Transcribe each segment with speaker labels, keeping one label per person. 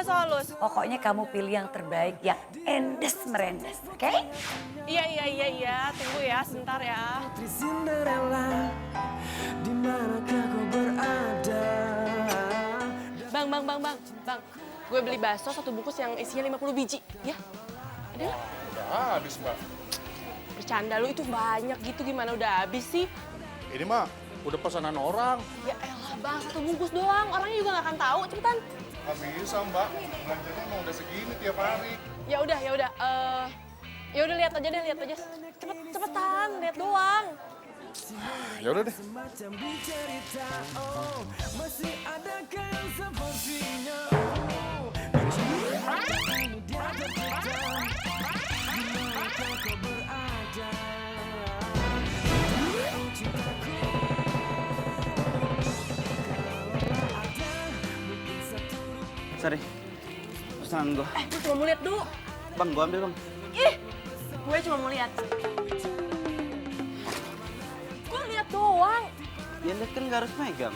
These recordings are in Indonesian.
Speaker 1: halus halus.
Speaker 2: Pokoknya kamu pilih yang terbaik, yang endes merendes, oke?
Speaker 1: Iya. Tunggu ya, sebentar ya.
Speaker 3: Putri Cinderella, di manakah kau berada?
Speaker 1: Bang. Gue beli bakso 1 bungkus yang isinya 50 biji, ya? Ada nggak?
Speaker 4: Udah habis, Mbak.
Speaker 1: Bercanda lu, itu banyak gitu, gimana udah habis sih?
Speaker 4: Ini mah udah pesanan orang.
Speaker 1: Ya elah bang, 1 bungkus doang, orangnya juga nggak akan tahu, cepetan.
Speaker 4: Nggak bisa, Mbak. Belanjanya emang udah segini tiap hari.
Speaker 1: Ya udah, lihat aja. Cepetan, lihat doang.
Speaker 4: Ya udah deh.
Speaker 3: Semacam dicerita, oh, masih adakah yang sepertinya? Kamu diajak kita, di manakah kau berada? Oh, cintaku, kalau ada mungkin satu.
Speaker 5: Sorry, pesanan gue.
Speaker 1: Gue cuma mau lihat dulu.
Speaker 5: Bang, gue ambil bang.
Speaker 1: Ih, gue cuma mau lihat. Gue lihat doang.
Speaker 5: Ya lihat kan gak harus megang.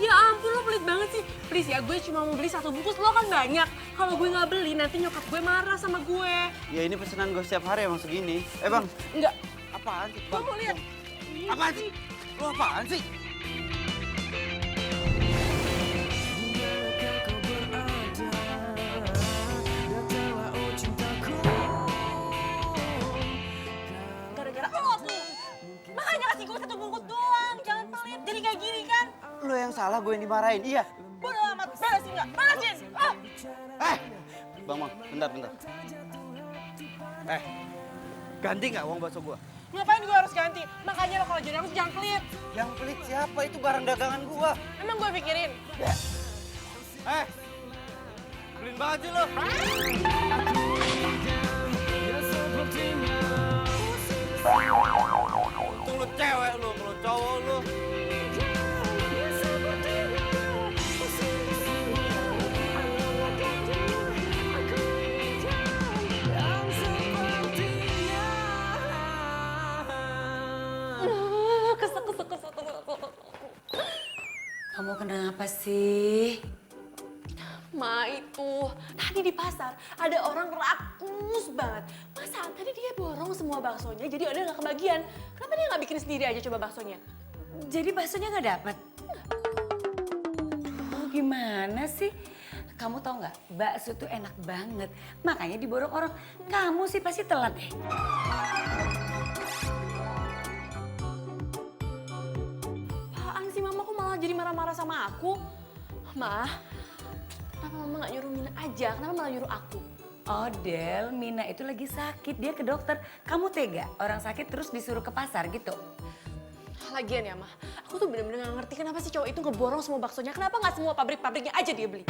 Speaker 1: Ya ampun, lo pelit banget sih. Please ya, gue cuma mau beli 1 bungkus, lo kan banyak. Kalau gue nggak beli, nanti nyokap gue marah sama gue.
Speaker 5: Ya ini pesanan gue setiap hari emang segini. Bang.
Speaker 1: Enggak,
Speaker 5: Apaan sih?
Speaker 1: gue mau lihat.
Speaker 5: Apaan sih? Lo apaan sih?
Speaker 3: Dimanakah kau berada? Datanglah, oh cintaku.
Speaker 1: Gara-gara lo tuh. Makanya kasih gue 1 bungkus doang, jangan pelit. Jadi kayak gini kan.
Speaker 5: Lo yang salah, gue yang dimarahin. Iya.
Speaker 1: Bodo amat, beresin nggak? Beresin! Ah!
Speaker 5: Bang, bentar. Ganti nggak uang bakso gue?
Speaker 1: Ngapain gue harus ganti? Makanya lo kalau jadi aku jangan pelit.
Speaker 5: Yang pelit siapa? Itu barang dagangan gue.
Speaker 1: Emang gue pikirin.
Speaker 5: Beliin banget sih lo. Untung lo cewek lo, kalau cowok lo.
Speaker 1: Kesel.
Speaker 2: Kamu kenapa sih?
Speaker 1: Ma itu, tadi di pasar ada orang rakus banget. Masa tadi dia borong semua baksonya jadi ada nggak kebagian. Kenapa dia nggak bikin sendiri aja coba baksonya?
Speaker 2: Jadi baksonya nggak dapet? Oh, gimana sih? Kamu tau nggak, bakso tuh enak banget. Makanya diborong orang. Kamu sih pasti telat deh.
Speaker 1: Apaan sih mama kok malah jadi marah-marah sama aku? Ma, kenapa mama nggak nyuruh Mina aja? Kenapa malah nyuruh aku?
Speaker 2: Oh Del, Mina itu lagi sakit. Dia ke dokter. Kamu tega? Orang sakit terus disuruh ke pasar gitu?
Speaker 1: Lagian ya, Ma, aku tuh bener-bener gak ngerti kenapa sih cowok itu ngeborong semua baksonya. Kenapa nggak semua pabrik-pabriknya aja dia beli?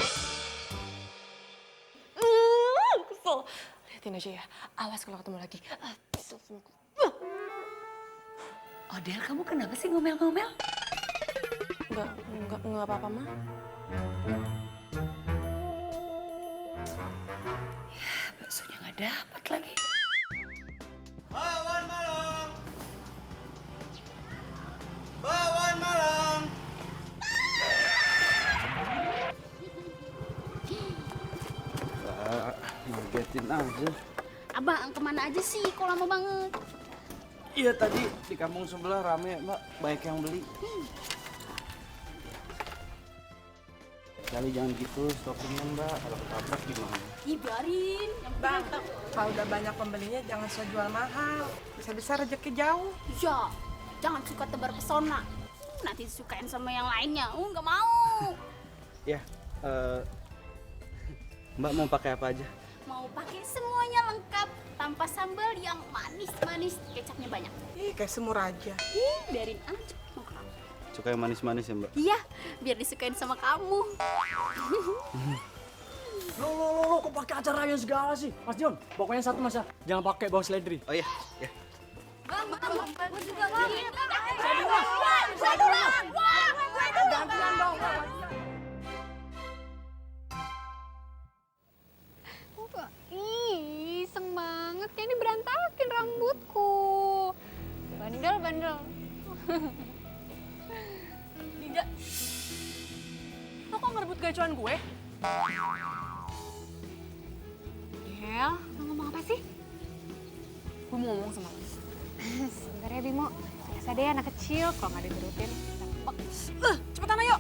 Speaker 1: Kesel. Liatin aja ya, awas kalau ketemu lagi. Kesel sama aku.
Speaker 2: Oh Del, kamu kenapa sih ngomel-ngomel?
Speaker 1: Enggak apa-apa, Ma.
Speaker 2: Ya, baksonya nggak dapet lagi.
Speaker 5: Bawan malam. Bawan malam. Ngagetin aja.
Speaker 6: Abang kemana aja sih? Kok lama banget?
Speaker 5: Iya tadi di kampung sebelah rame mbak, banyak yang beli. Kali jangan gitu, stokingnya mbak, kalau ketabrak gimana?
Speaker 6: Ih biarin.
Speaker 7: Bang, kalau udah banyak pembelinya jangan suka jual mahal. Bisa-bisa rezeki jauh.
Speaker 6: Ya, jangan suka tebar pesona. Nanti disukain sama yang lainnya. Nggak mau.
Speaker 5: Ya, mbak mau pakai apa aja?
Speaker 6: Mau pakai semuanya lengkap tanpa sambal yang manis-manis, kecapnya banyak.
Speaker 7: Ih, kayak semur aja.
Speaker 6: Biarin aja mau kamu.
Speaker 5: Suka yang manis-manis ya mbak?
Speaker 6: Iya, biar disukain sama kamu.
Speaker 8: Lo kok pakai acara yang segala sih? Mas Dion, pokoknya satu mas ya, jangan pakai bau seledri.
Speaker 5: Oh iya, ya.
Speaker 6: Bang, gue juga mau. Saya duluan.
Speaker 7: Gantian dong.
Speaker 9: Ih, iseng banget. Ini berantakin rambutku. Bandel.
Speaker 1: Dinda, lo kok ngerebut gacuan gue?
Speaker 9: Del, lo ngomong apa sih?
Speaker 1: Gue mau ngomong sama lo.
Speaker 9: Sebentar ya Bimo, biasa deh anak kecil kalau nggak diturutin. Tembak.
Speaker 1: Cepetan ayo.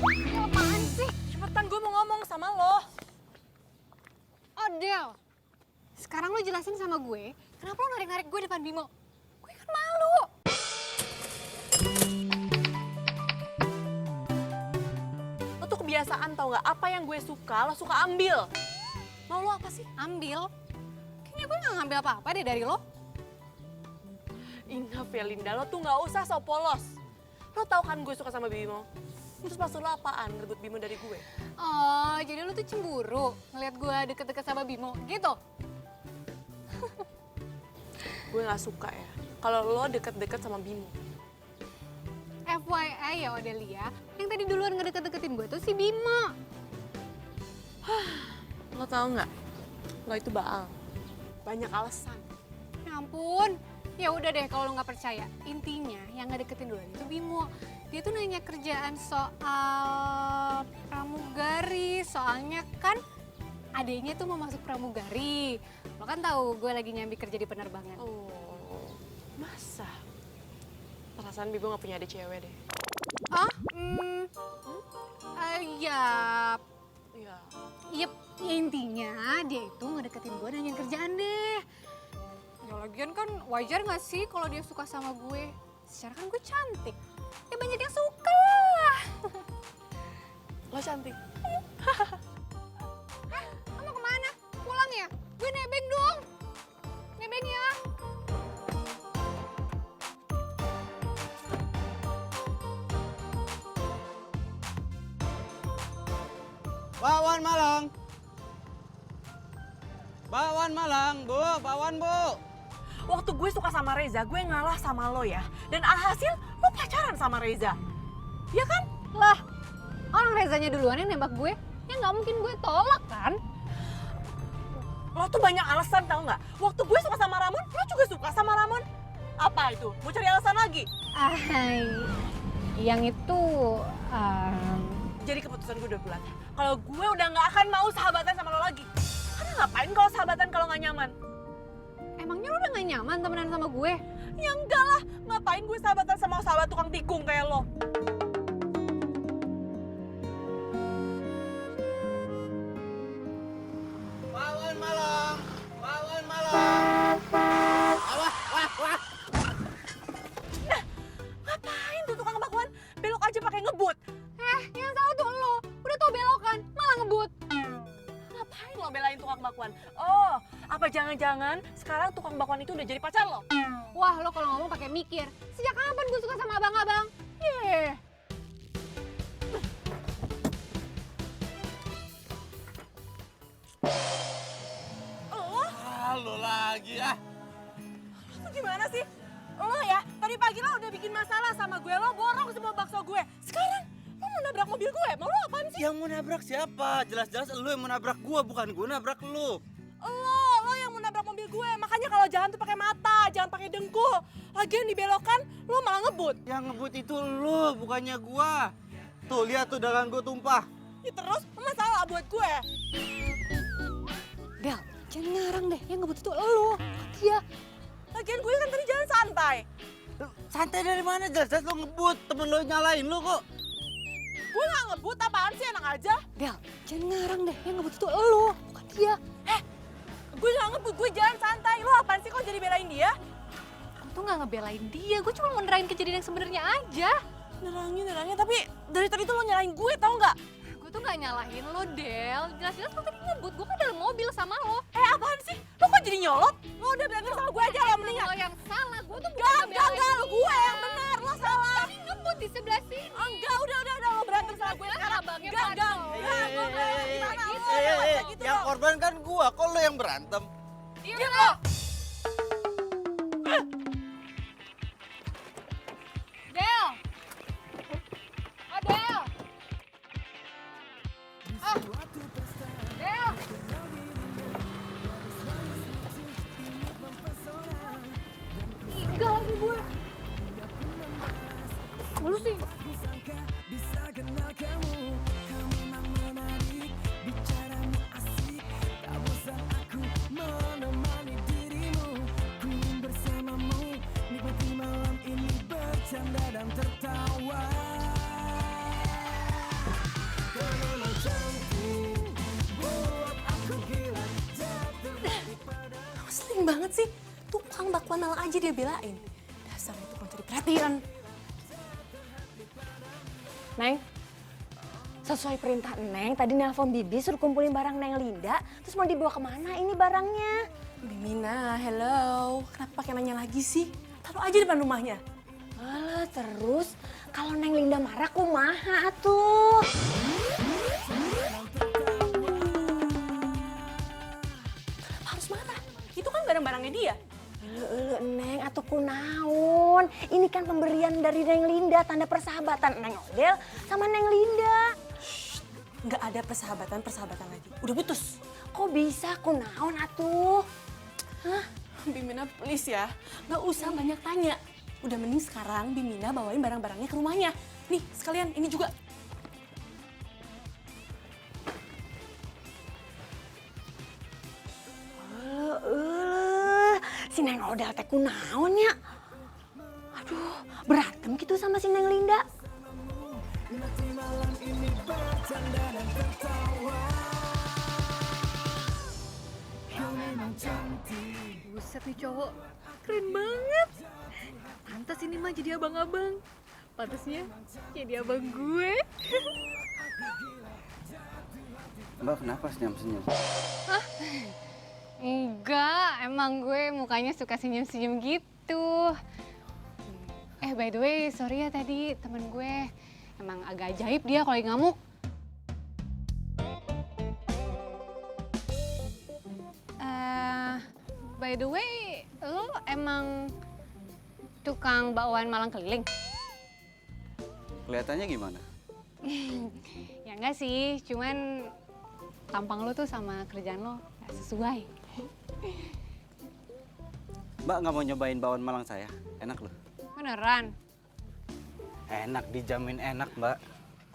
Speaker 9: Ini apaan sih?
Speaker 1: Cepetan, gue mau ngomong sama lo.
Speaker 9: Oh Del, sekarang lo jelasin sama gue, kenapa lo narik-narik gue depan Bimo? Gue kan malu.
Speaker 1: Lo tuh kebiasaan tau gak? Apa yang gue suka, lo suka ambil. Mau lo apa sih?
Speaker 9: Ambil? Kayaknya gue nggak ngambil apa-apa deh dari lo.
Speaker 1: Enough ya Linda, lo tuh gak usah so polos. Lo tau kan gue suka sama Bimo? Terus maksud lo apaan rebut Bimo dari gue?
Speaker 9: Oh, jadi lo tuh cemburu ngeliat gue deket-deket sama Bimo, gitu?
Speaker 1: Gue gak suka ya kalau lo deket-deket sama Bimo.
Speaker 9: FYI ya Odelia, yang tadi duluan ngedeket-deketin gue tuh si Bimo.
Speaker 1: Lo tau gak? Lo itu baal. Banyak alasan.
Speaker 9: Ya ampun, ya udah deh kalau lo nggak percaya. Intinya yang ngedeketin duluan itu Bimo. Dia tuh nanya kerjaan soal pramugari, soalnya kan adiknya tuh mau masuk pramugari. Lo kan tahu gue lagi nyambi kerja di penerbangan.
Speaker 1: Oh, masa? Perasaan Bimo gak punya adik cewek deh.
Speaker 9: Ah? Ya,
Speaker 1: Iya.
Speaker 9: yep, ya intinya dia itu ngedeketin gue nanyain kerjaan deh. Ya lagian kan wajar gak sih kalau dia suka sama gue? Secara kan gue cantik. Ya banyak yang suka lah.
Speaker 1: Lo cantik.
Speaker 9: Lo mau kemana? Pulang ya? Gue nebeng dong. Nebeng ya.
Speaker 5: Bakwan Malang. Bakwan Malang, Bu. Bakwan, Bu.
Speaker 1: Waktu gue suka sama Reza, gue ngalah sama lo ya. Dan alhasil lo pacaran sama Reza. Ya kan?
Speaker 9: Lah, orang Rezanya duluan yang nembak gue. Ya nggak mungkin gue tolak kan?
Speaker 1: Lo tuh banyak alasan tau nggak? Waktu gue suka sama Ramon, lo juga suka sama Ramon. Apa itu? Mau cari alasan lagi?
Speaker 9: Yang itu...
Speaker 1: Jadi keputusan gue udah bulat. Kalau gue udah nggak akan mau sahabatan sama lo lagi. Karena ngapain kalau sahabatan kalau nggak nyaman?
Speaker 9: Emangnya lo udah gak nyaman temenan sama gue?
Speaker 1: Ya enggak lah, ngapain gue sahabatan sama sahabat tukang tikung kayak lo?
Speaker 5: Bakwan Malang. Bakwan Malang.
Speaker 1: Ngapain tuh tukang bakwan? Belok aja pakai ngebut.
Speaker 9: Yang salah tuh lo. Udah tau belokan, malah ngebut.
Speaker 1: Ngapain lo belain tukang bakwan? Oh, apa jangan-jangan sekarang tukang bakwan itu udah jadi pacar lo?
Speaker 9: Wah, lo kalau ngomong pakai mikir. Sejak kapan gue suka sama abang-abang?
Speaker 5: Lo lagi ah.
Speaker 1: Lo gimana sih? Lo ya, tadi pagi lo udah bikin masalah sama gue, lo borong semua bakso gue. Sekarang lo mau nabrak mobil gue, mau lo apaan sih?
Speaker 5: Yang mau nabrak siapa? Jelas-jelas lu yang mau nabrak gua, bukan gua nabrak lu.
Speaker 1: Lo yang mau nabrak mobil gue. Makanya kalau jalan tuh pakai mata, jangan pakai dengkul. Lagian dibelokan, lo malah ngebut.
Speaker 5: Yang ngebut itu lu, bukannya gua. Tuh, lihat tuh dagangan gua tumpah.
Speaker 1: Ya terus, masalah buat gue.
Speaker 2: Del, jangan ngarang deh. Yang ngebut itu elu. Dia.
Speaker 1: Lagian gue kan tadi jalan santai.
Speaker 5: Santai dari mana? Jelas-jelas lu ngebut. Temen lu nyalain lu kok.
Speaker 1: Gue gak ngebut, apaan sih, enak aja.
Speaker 2: Del, jangan ngarang deh. Yang ngebut itu elu, bukan dia.
Speaker 1: Gue gak ngebut, gue jalan santai. Lo apaan sih kok jadi belain dia?
Speaker 9: Gue tuh gak ngebelain dia, gue cuma mau nerangin kejadian yang sebenarnya aja.
Speaker 1: Nerangin, tapi dari tadi tuh lo nyalain gue, tau gak?
Speaker 9: Gue tuh gak nyalahin lo, Del. Jelas-jelas lo tadi ngebut, gue kan dalam mobil sama lo.
Speaker 1: Apaan sih? Lo kok jadi nyolot? Lo udah berantem sama gue aja ya, mendingan.
Speaker 9: Lo yang salah, gue tuh
Speaker 1: Enggak,
Speaker 9: ngebelain
Speaker 1: lo gue yang benar, lo salah.
Speaker 9: Tadi ngebut di sebelah sini.
Speaker 1: Enggak, udah, lo berantem sama gue sekarang.
Speaker 9: Abangnya
Speaker 1: Enggak,
Speaker 9: Pado.
Speaker 1: gimana lo? Gitu
Speaker 5: Yang
Speaker 1: dong.
Speaker 5: korban kan gua, kok lu yang berantem?
Speaker 9: Diam lo. Del. Oh, Del. Del. Tinggal lagi gue. Lu sih.
Speaker 1: banget sih. Tukang bakwan Malang aja dia belain. Dasar itu tukang cari perhatian.
Speaker 2: Neng, sesuai perintah Neng, tadi nelpon Bibi suruh kumpulin barang Neng Linda, terus mau dibawa kemana ini barangnya?
Speaker 1: Bimina, hello. Kenapa pakai nanya lagi sih? Taruh aja depan rumahnya.
Speaker 2: Alah, terus kalau Neng Linda marah kumaha tuh?
Speaker 1: Harus marah. Itu kan barang-barangnya dia.
Speaker 2: Neng atau kunaon, ini kan pemberian dari Neng Linda, tanda persahabatan Neng Odel sama Neng Linda.
Speaker 1: Nggak ada persahabatan lagi. Udah putus.
Speaker 2: Kok bisa kunaon atuh?
Speaker 1: Hah? Bimina please ya, nggak usah banyak tanya. Udah mending sekarang Bimina bawain barang-barangnya ke rumahnya. Nih sekalian ini juga.
Speaker 2: Si Neng Odel teh kunaon ya? Aduh, berantem gitu sama si Neng Linda.
Speaker 9: Buset nih cowok, keren banget. Pantas ini mah jadi abang-abang. Pantasnya jadi abang gue.
Speaker 5: Mbak kenapa senyum-senyum?
Speaker 9: Enggak, emang gue mukanya suka senyum-senyum gitu. By the way, sorry ya tadi temen gue emang agak ajaib dia kalau lagi ngamuk. By the way, lo emang tukang bakwan Malang keliling?
Speaker 5: Kelihatannya gimana?
Speaker 9: Ya enggak sih, cuman tampang lo tuh sama kerjaan lo gak sesuai.
Speaker 5: Mbak nggak mau nyobain bakwan Malang saya? Enak loh.
Speaker 9: Beneran?
Speaker 5: Enak, dijamin enak Mbak.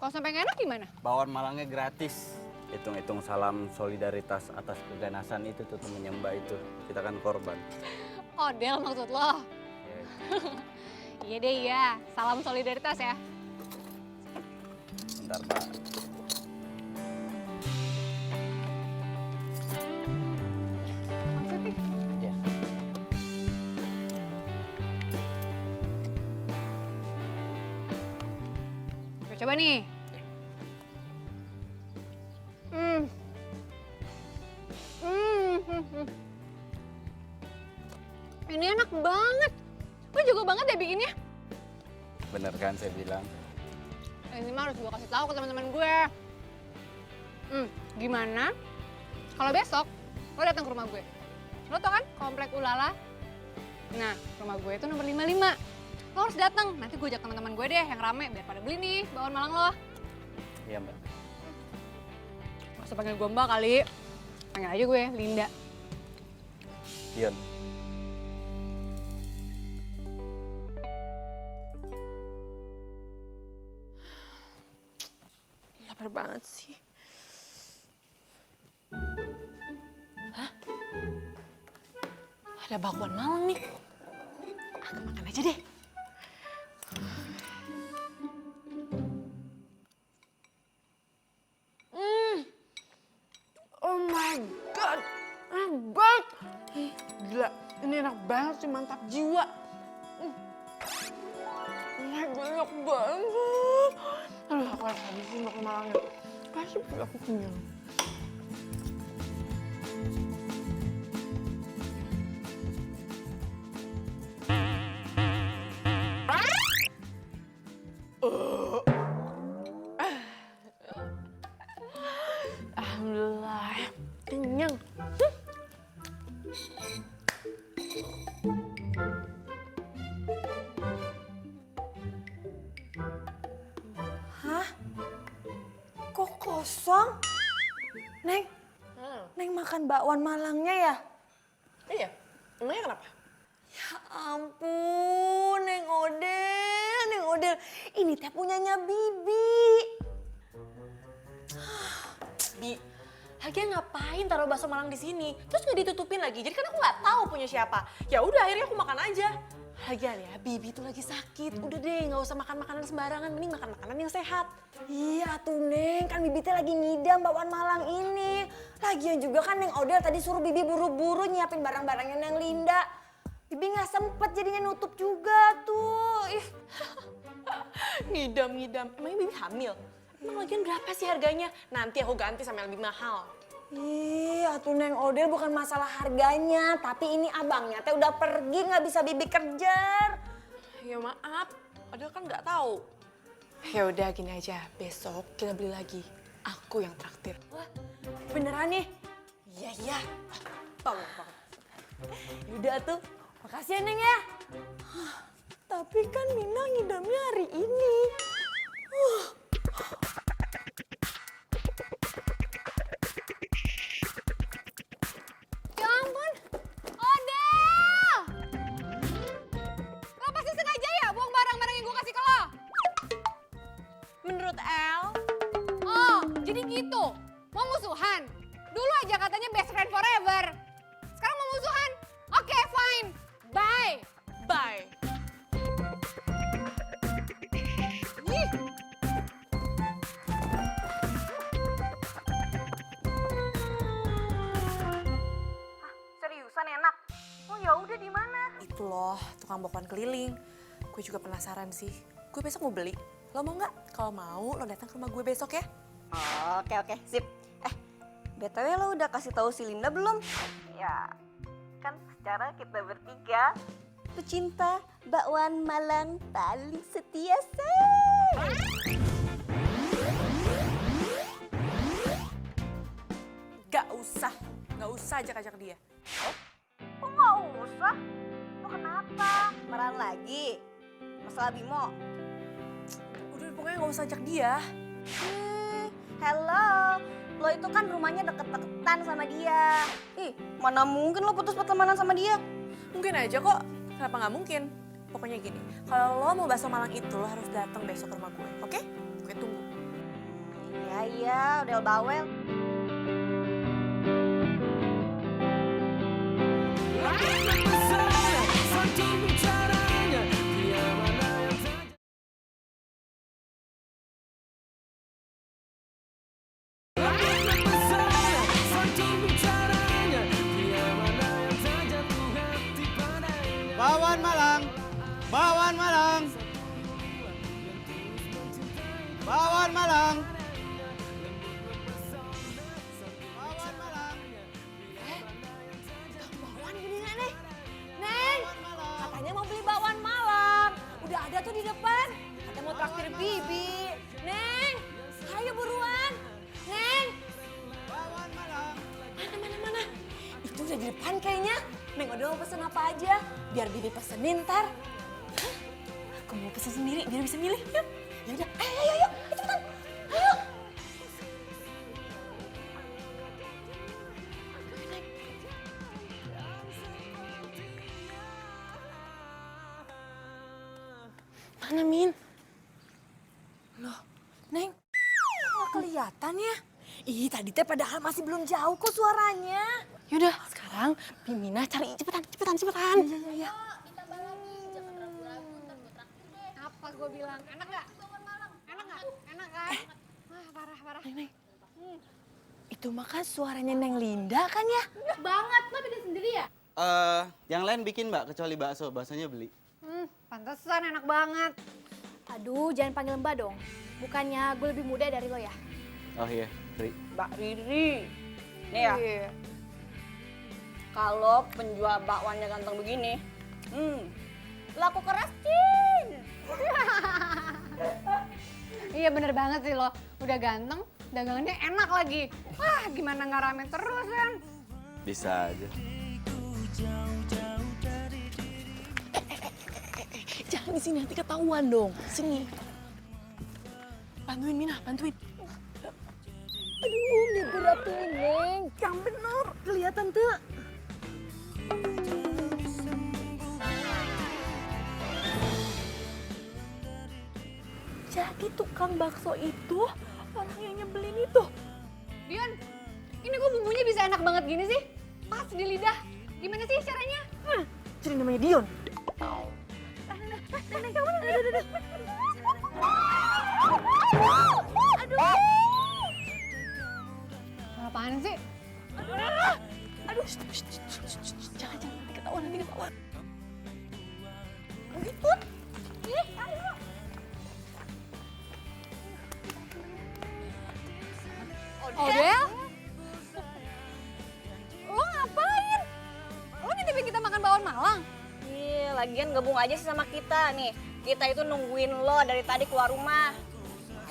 Speaker 9: Kalau sampai nggak enak gimana?
Speaker 5: Bakwan Malangnya gratis. Hitung-hitung salam solidaritas atas keganasan itu tuh temennya Mbak itu. Kita kan korban.
Speaker 9: Odel maksud lo? Iya deh iya, salam solidaritas ya.
Speaker 5: Bentar Mbak.
Speaker 9: Maksudnya?
Speaker 5: Ya.
Speaker 9: Coba nih. Ini enak banget. Gue juga banget ya bikinnya.
Speaker 5: Bener kan saya bilang?
Speaker 9: Ini mah harus gue kasih tahu ke teman-teman gue. Gimana? Kalau besok lo datang ke rumah gue. Lo tau kan komplek Ulala? Nah, rumah gue itu nomor 55. Lo harus datang. Nanti gue ajak teman-teman gue deh yang rame biar pada beli nih bakwan Malang lo.
Speaker 5: Iya Mbak.
Speaker 9: Gak usah panggil gue Mbak kali. Panggil aja gue Linda.
Speaker 5: Ion.
Speaker 1: Lapar banget sih. Hah? Ada bakwan Malang nih. Aku makan aja deh.
Speaker 7: Oh my god, enak banget. Gila, ini enak banget sih, mantap jiwa. Enak banget. Aduh, aku harus habisin bakwan Malangnya. Pasti aku kenyang. Alhamdulillah, kenyang.
Speaker 2: Hah? Kok kosong? Neng, Neng makan bakwan Malangnya ya?
Speaker 1: Iya, emangnya kenapa?
Speaker 2: Ya ampun, Neng Odel. Ini teh punyanya Bibi.
Speaker 1: Bi, lagian ngapain taruh bakso Malang di sini? Terus nggak ditutupin lagi. Jadi kan aku nggak tahu punya siapa. Ya udah, akhirnya aku makan aja. Lagian ya, Bibi tuh lagi sakit. Udah deh, nggak usah makan makanan sembarangan. Mending makan makanan yang sehat.
Speaker 10: Iya tuh Neng, kan Bibi teh lagi ngidam bakwan Malang ini. Lagian juga kan Neng Odel tadi suruh Bibi buru-buru nyiapin barang-barangnya Neng Linda. Bibi nggak sempet jadinya nutup juga tuh. Ih.
Speaker 1: Ngidam. Emangnya Bibi hamil? Emang lagian berapa sih harganya? Nanti aku ganti sama yang lebih mahal.
Speaker 10: Ih, atuh Neng Odel bukan masalah harganya, tapi ini abangnya teh udah pergi nggak bisa Bibi kejar.
Speaker 1: Ya maaf, Odel kan nggak tahu. Ya udah gini aja, besok kita beli lagi. Aku yang traktir.
Speaker 10: Wah, beneran nih? Iya. Tolong. Yaudah tuh, makasih ya Neng ya. Tapi kan Mina ngidamnya hari ini.
Speaker 9: Ya ampun, Odel! Lo pasti sengaja ya buang barang-barang yang gue kasih ke lo?
Speaker 1: Menurut El,
Speaker 9: Oh, jadi gitu? Mau musuhan? Dulu aja katanya best friend forever. Sekarang mau musuhan? Oke, fine. Bye.
Speaker 1: bye.
Speaker 9: Ih.
Speaker 10: Seriusan enak? Oh ya udah di mana?
Speaker 1: Itu loh, tukang bakwan keliling. Gue juga penasaran sih. Gue besok mau beli. Lo mau nggak? Kalau mau, lo datang ke rumah gue besok ya.
Speaker 10: Oke, sip. BTW lo udah kasih tahu si Linda belum? Ya, kan secara kita bertiga pecinta bakwan Malang paling setia, say.
Speaker 1: Gak usah ajak-ajak dia.
Speaker 10: Kok nggak usah? Lo kenapa? Marahan lagi? Masalah Bimo?
Speaker 1: Udah pokoknya gak usah ajak dia.
Speaker 10: Hello, lo itu kan rumahnya deket-deketan sama dia. Ih, mana mungkin lo putus pertemanan sama dia?
Speaker 1: Mungkin aja kok. Kenapa nggak mungkin? Pokoknya gini, kalau lo mau bakso Malang itu lo harus datang besok ke rumah gue, oke? Gue tunggu.
Speaker 10: Iya, udah bawel.
Speaker 3: Satu bicaranya, dia mana yang tak satu bicaranya, dia mana yang tak jatuh hati padanya.
Speaker 5: Bakwan Malang. Bakwan Malang. Bakwan Malang. Bakwan Malang.
Speaker 10: Bakwan gini nggak nih? Neng, katanya mau beli bakwan Malang. Udah ada tuh di depan. Katanya mau traktir Bibi. Neng, ayo buruan. Neng.
Speaker 5: Bakwan Malang.
Speaker 10: Mana? Itu udah di depan kayaknya. Neng udah mau pesen apa aja? Biar Bibi pesenin ntar. Hah? Aku mau pesen sendiri biar bisa milih. Yuk. Ya udah, ayo. Cepetan. Ayo.
Speaker 1: Mana Min?
Speaker 10: Loh, Neng. Nggak kelihatan ya? Ih, tadi teh padahal masih belum jauh kok suaranya.
Speaker 1: Yaudah, sekarang Bimina cari cepetan.
Speaker 10: Iya.
Speaker 9: Apa gue bilang? Enak nggak? Enak nggak? Enak kan? Wah, parah.
Speaker 1: Neng. Itu mah kan suaranya Neng Linda kan ya?
Speaker 6: Banget, lo bikin sendiri ya?
Speaker 5: Yang lain bikin Mbak, kecuali bakso. Baksonya beli.
Speaker 9: Pantesan enak banget.
Speaker 6: Aduh, jangan panggil Mbak dong. Bukannya gue lebih muda dari lo ya?
Speaker 5: Oh iya, Ri.
Speaker 10: Mbak Riri. Nih ya,
Speaker 9: Iya.
Speaker 10: kalau penjual bakwannya ganteng begini, laku keras, Cin.
Speaker 9: Iya bener banget sih lo. Udah ganteng, dagangannya enak lagi. Wah, gimana nggak rame terus kan?
Speaker 5: Bisa aja.
Speaker 1: Jangan di sini, nanti ketahuan dong. Sini. Bantuin Mina, bantuin.
Speaker 10: Aduh, ini berat tuh, Neng. Yang bener, kelihatan tuh.
Speaker 1: Jadi tukang bakso itu orang yang nyebelin itu.
Speaker 9: Dion, ini kok bumbunya bisa enak banget gini sih? Pas di lidah. Gimana sih caranya?
Speaker 1: Jadi namanya Dion.
Speaker 9: Apaan sih?
Speaker 1: Aduh, jangan nanti ketahuan.
Speaker 9: Odel? Lo ngapain? Lo nitipin kita makan bakwan Malang?
Speaker 10: Iya, lagian gabung aja sih sama kita nih. Kita itu nungguin lo dari tadi keluar rumah.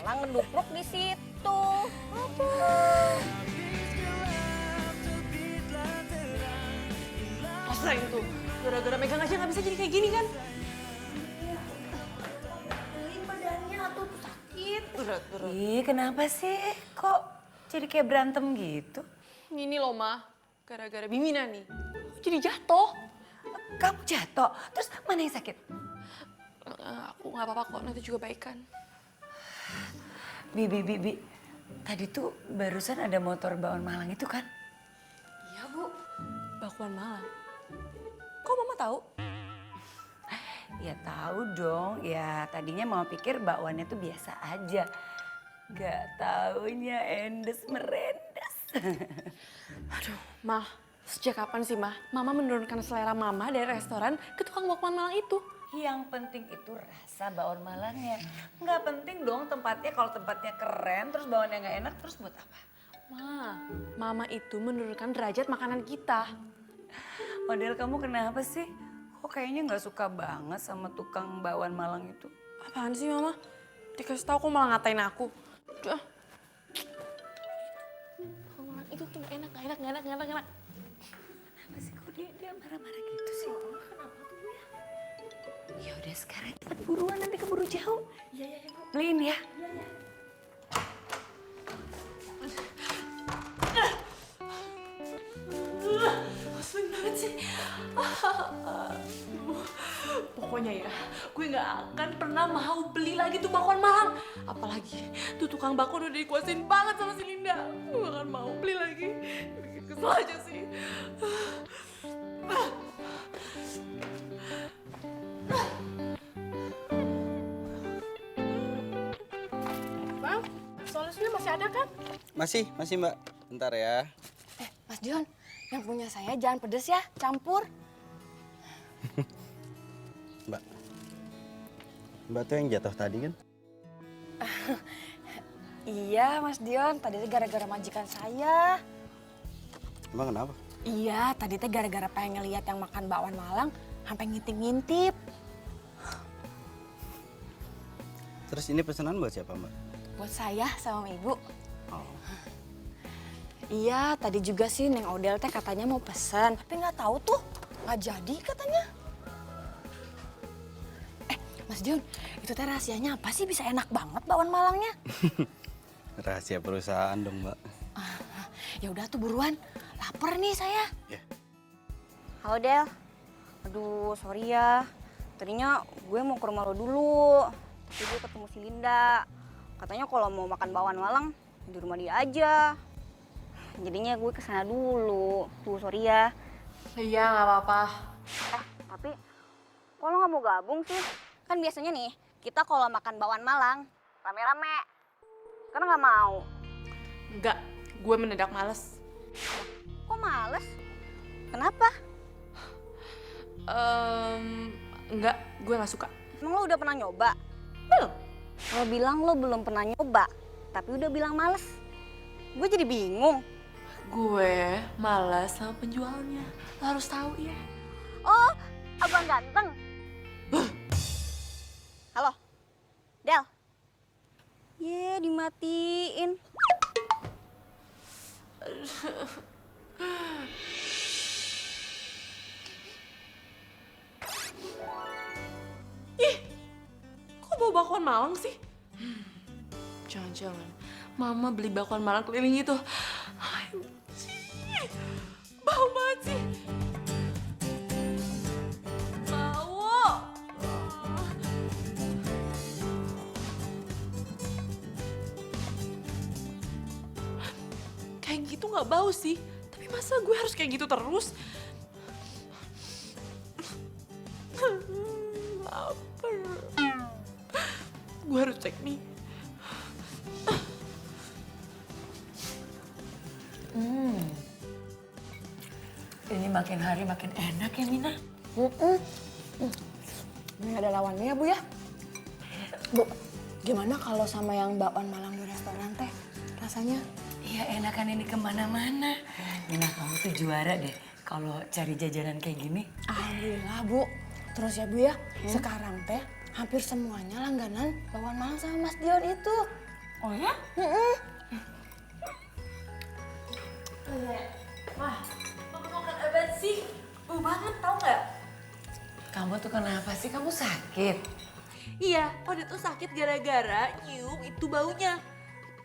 Speaker 10: Malah ngedupruk di situ.
Speaker 1: Rasain tuh, gara-gara megang aja nggak bisa jadi kayak gini kan?
Speaker 2: Ih, kenapa sih? Kok jadi kayak berantem gitu?
Speaker 1: Ini loh, Ma. Gara-gara Bimina nih. Jadi jatuh.
Speaker 2: Kamu jatuh, terus mana yang sakit?
Speaker 1: Aku nggak apa-apa kok, nanti juga baikan.
Speaker 2: Bi. Tadi tuh barusan ada motor bakwan Malang itu kan?
Speaker 1: Iya, Bu. Bakwan Malang. Kok Mama tahu?
Speaker 2: Ya tahu dong, ya tadinya mau pikir bakwannya tuh biasa aja. Gak taunya endes merendes.
Speaker 1: Aduh, Ma. Sejak kapan sih, Ma? Mama menurunkan selera Mama dari restoran ke tukang bakwan Malang itu.
Speaker 2: Yang penting itu rasa bakwan Malangnya. Nggak penting dong tempatnya, kalau tempatnya keren terus bakwannya nggak enak terus buat apa?
Speaker 1: Ma, Mama itu menurunkan derajat makanan kita.
Speaker 2: Model kamu kenapa sih? Kok kayaknya nggak suka banget sama tukang bakwan Malang itu?
Speaker 1: Apaan sih, Mama? Dikasih tahu kok malah ngatain aku. Udah. Bakwan Malang itu tuh enak.
Speaker 2: Kenapa sih kok dia marah-marah gitu sih? Kenapa tuh ya? Ya udah sekarang cepet buruan nanti keburu jauh. Iya, Bu. Beliin ya. Iya.
Speaker 1: Sering banget sih. Pokoknya ya, gue gak akan pernah mau beli lagi tuh bakwan Malang. Apalagi tuh tukang bakwan udah dikuasain banget sama si Linda. Gue gak akan mau beli lagi. Bikin kesel aja sih.
Speaker 9: Bang, solusinya masih ada kan?
Speaker 5: Masih Mbak. Bentar ya.
Speaker 7: Mas Dion, yang punya saya jangan pedes ya, campur.
Speaker 5: Mbak tuh yang jatuh tadi kan?
Speaker 7: Iya, Mas Dion, tadi teh gara-gara majikan saya.
Speaker 5: Emang kenapa?
Speaker 7: Iya, tadi teh gara-gara pengen ngeliat yang makan bakwan Malang, sampai ngintip-ngintip.
Speaker 5: Terus ini pesanan buat siapa Mbak?
Speaker 7: Buat saya sama Ibu.
Speaker 5: Oh.
Speaker 7: Iya, tadi juga sih Neng Odel teh katanya mau pesan, tapi nggak tahu tuh, nggak jadi katanya. Mas Dion, itu teh rahasianya apa sih bisa enak banget bakwan Malangnya?
Speaker 5: Rahasia perusahaan dong Mbak.
Speaker 7: Ya udah tuh buruan, lapar nih saya.
Speaker 5: Ya.
Speaker 10: Halo Del. Aduh, sorry ya. Tadinya gue mau ke rumah lo dulu. Tapi gue ketemu si Linda. Katanya kalau mau makan bakwan Malang di rumah dia aja. Jadinya gue kesana dulu. Tuh, sorry ya.
Speaker 1: Iya, gak apa-apa.
Speaker 10: Tapi kok lo gak mau gabung sih? Kan biasanya nih, kita kalau makan bakwan Malang rame-rame. Karena gak mau.
Speaker 1: Enggak, gue mendadak males.
Speaker 10: Kok males? Kenapa?
Speaker 1: Enggak, gue gak suka.
Speaker 10: Emang lo udah pernah nyoba?
Speaker 1: Belum.
Speaker 10: Lo bilang lo belum pernah nyoba, tapi udah bilang males. Gue jadi bingung.
Speaker 1: Gue malas sama penjualnya. Lo harus tahu ya.
Speaker 10: Oh, abang ganteng. Halo, Del. Ye, dimatiin.
Speaker 1: Ih, kok bawa bakwan Malang sih? Jangan-jangan Mama beli bakwan Malang keliling itu. Aduh, bau banget sih. Bau. Kayak gitu nggak bau sih. Tapi masa gue harus kayak gitu terus? Lapar. Gue harus cek nih.
Speaker 2: Ini makin hari makin enak ya, Mina.
Speaker 7: Ini ada lawannya ya, Bu ya. Bu, gimana kalau sama yang bakwan Malang di restoran teh? Rasanya?
Speaker 2: Iya, enakan ini kemana-mana. Mina, kamu tuh juara deh kalau cari jajanan kayak gini.
Speaker 7: Alhamdulillah, Bu. Terus ya, Bu ya, sekarang teh hampir semuanya langganan bakwan Malang sama Mas Dion itu.
Speaker 2: Oh ya?
Speaker 1: Wah, makan apa sih? Bau banget tau nggak?
Speaker 2: Kamu tuh kenapa sih? Kamu sakit?
Speaker 1: Iya, Odel tuh sakit gara-gara nyium itu baunya.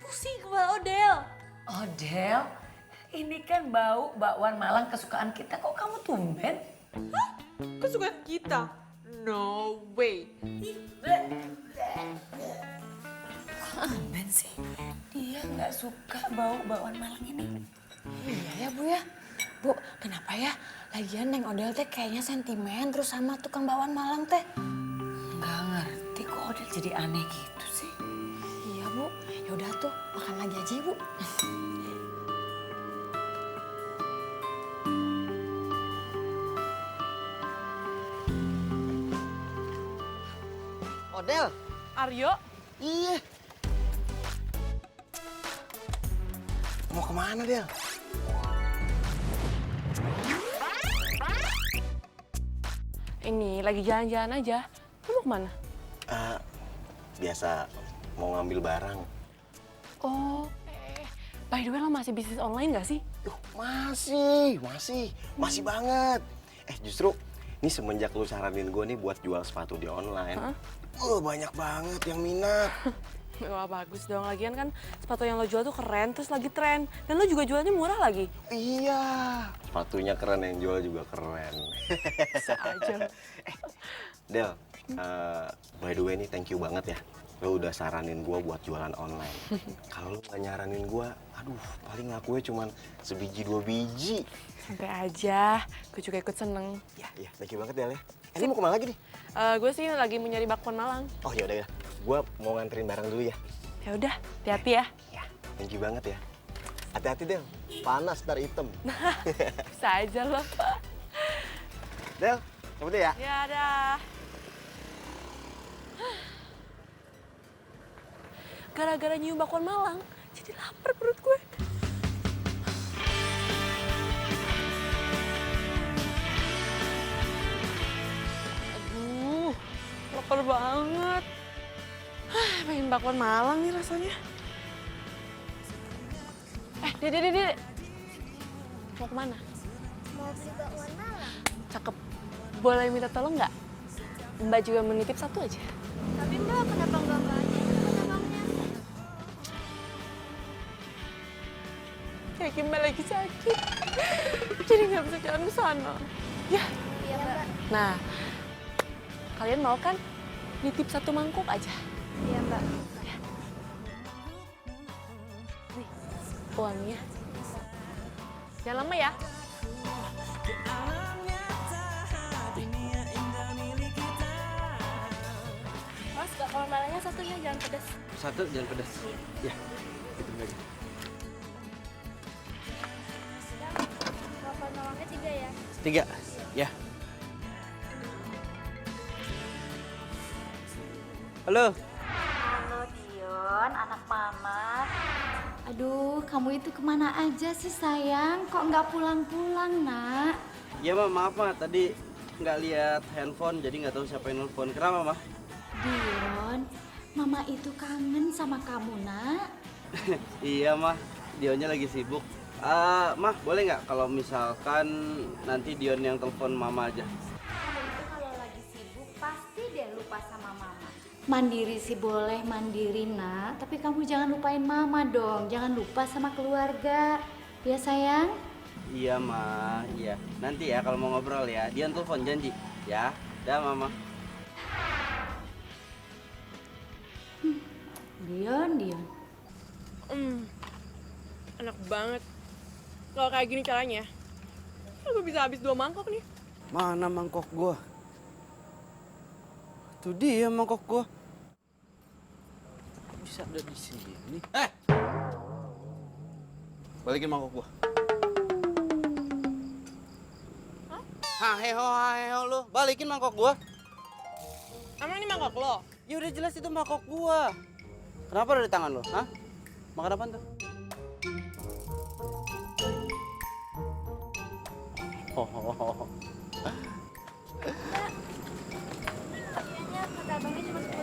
Speaker 1: Pusing kepala Odel.
Speaker 2: Odel, ini kan bau bakwan Malang kesukaan kita. Kok kamu tumben?
Speaker 1: Hah? Kesukaan kita? No way.
Speaker 2: Tumben sih. Dia nggak suka bau bakwan Malang ini.
Speaker 7: Iya ya, Bu ya. Bu, kenapa ya? Lagian Neng Odel teh kayaknya sentimen terus sama tukang bakwan Malang teh.
Speaker 2: Nggak ngerti kok Odel jadi aneh gitu sih.
Speaker 7: Iya, Bu. Yaudah tuh, makan lagi aja, Bu.
Speaker 11: Odel.
Speaker 1: Aryo?
Speaker 11: Iya. Mau kemana, Del?
Speaker 7: Ini lagi jalan-jalan aja. Lu mau kemana?
Speaker 11: Biasa mau ngambil barang.
Speaker 7: Oh, by the way lo masih bisnis online gak sih?
Speaker 11: Masih banget. Justru ini semenjak lu saranin gue nih buat jual sepatu di online. Banyak banget yang minat.
Speaker 7: Wah bagus dong, lagian kan sepatu yang lo jual tuh keren, terus lagi tren. Dan lo juga jualnya murah lagi.
Speaker 11: Iya, sepatunya keren, yang jual juga keren.
Speaker 7: Bisa aja.
Speaker 11: Del, by the way nih thank you banget ya. Lo udah saranin gue buat jualan online. Kalau lo gak nyaranin gue, aduh paling ngakunya cuman sebiji 2 biji.
Speaker 7: Santai aja, gue juga ikut seneng.
Speaker 11: Ya, thank you banget Del ya. Ini mau kemana lagi nih?
Speaker 7: Gue sih lagi mau nyari bakwan Malang.
Speaker 11: Oh yaudah ya, gue mau nganterin barang dulu ya.
Speaker 7: Ya udah, hati-hati ya.
Speaker 11: Ya, thank you banget ya. Hati-hati Del, panas ntar hitam.
Speaker 7: Bisa aja lo.
Speaker 11: Del, cabut deh ya.
Speaker 7: Ya dah. Gara-gara nyium bakwan Malang, jadi lapar perut gue. Aduh, lapar banget. Pengen bakwan Malang nih rasanya. Dek. Mau kemana?
Speaker 6: Mau beli bakwan Malang.
Speaker 7: Cakep. Boleh minta tolong nggak? Mbak juga menitip satu aja.
Speaker 6: Tapi Mbak, kenapa nggak banyak abangnya?
Speaker 7: Kayak Mbak lagi sakit. Jadi nggak bisa jalan ke sana. Ya.
Speaker 6: Iya, Mbak.
Speaker 7: Nah, kalian mau kan nitip satu mangkok aja?
Speaker 6: Iya, Mbak.
Speaker 7: Ya. Nih, uangnya. Jangan lama ya.
Speaker 6: Mas, bakwan Malangnya satu ya, jangan pedas.
Speaker 5: Satu, jangan pedas. Ya, itu aja.
Speaker 6: Bakwan Malangnya 3 ya.
Speaker 5: 3, ya. Halo.
Speaker 10: Halo Dion, anak mama. Aduh, kamu itu kemana aja sih sayang? Kok nggak pulang-pulang, nak?
Speaker 5: Ya Ma, maaf Ma, tadi nggak lihat handphone jadi nggak tahu siapa yang nelfon. Kenapa Ma?
Speaker 10: Dion, mama itu kangen sama kamu, nak.
Speaker 5: Iya Ma, Dionnya lagi sibuk. Ma, boleh nggak kalau misalkan nanti Dion yang telepon Mama aja?
Speaker 10: Kamu itu kalau lagi sibuk pasti deh lupa sama mama. Mandiri sih boleh mandiri, nak. Tapi kamu jangan lupain mama dong. Jangan lupa sama keluarga. Ya sayang?
Speaker 5: Iya Ma, iya. Nanti ya kalau mau ngobrol ya, Dion telepon janji. Ya, dah Mama.
Speaker 10: Dion.
Speaker 7: Enak banget. Kalau kayak gini caranya, gue bisa habis 2 mangkok nih.
Speaker 5: Mana mangkok gua? Tuh dia mangkok gua. Bisa ada di sini. Balikin mangkok gua. Haheho lu, balikin mangkok gua.
Speaker 7: Emang ini mangkok lo?
Speaker 5: Ya udah jelas itu mangkok gua. Kenapa ada di tangan lo? Hah? Makan apaan tuh? Oh.
Speaker 10: Kayaknya kata abangnya cuma 10.000.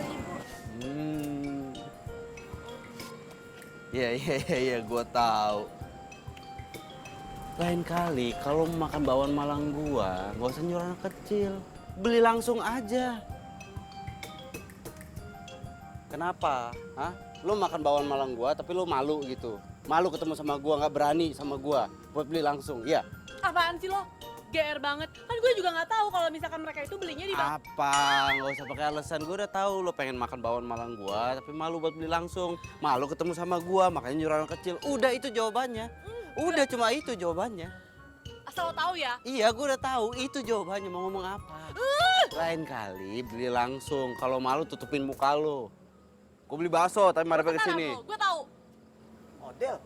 Speaker 5: Iya, gua tahu. Lain kali kalau mau makan bakwan Malang gua, nggak usah nyuruh anak kecil. Beli langsung aja. Kenapa? Hah? Lu makan bakwan Malang gua tapi lu malu gitu. Malu ketemu sama gua, nggak berani sama gua buat beli langsung. Iya.
Speaker 1: Apaan sih lo? GR banget. Kan gue juga nggak tahu kalau misalkan mereka itu belinya di
Speaker 5: Apa? Nggak usah pakai alasan. Gue udah tahu lo pengen makan bakwan Malang gua, tapi malu buat beli langsung. Malu ketemu sama gua, makanya nyuruh anak kecil. Udah itu jawabannya. Udah cuma itu jawabannya.
Speaker 1: Asal lo tahu ya.
Speaker 5: Iya, gue udah tahu itu jawabannya. Mau ngomong apa? Lain kali beli langsung. Kalau malu tutupin muka lo. Gue beli bakso, tapi marah ke sini.
Speaker 1: Gue tahu.
Speaker 11: Odel.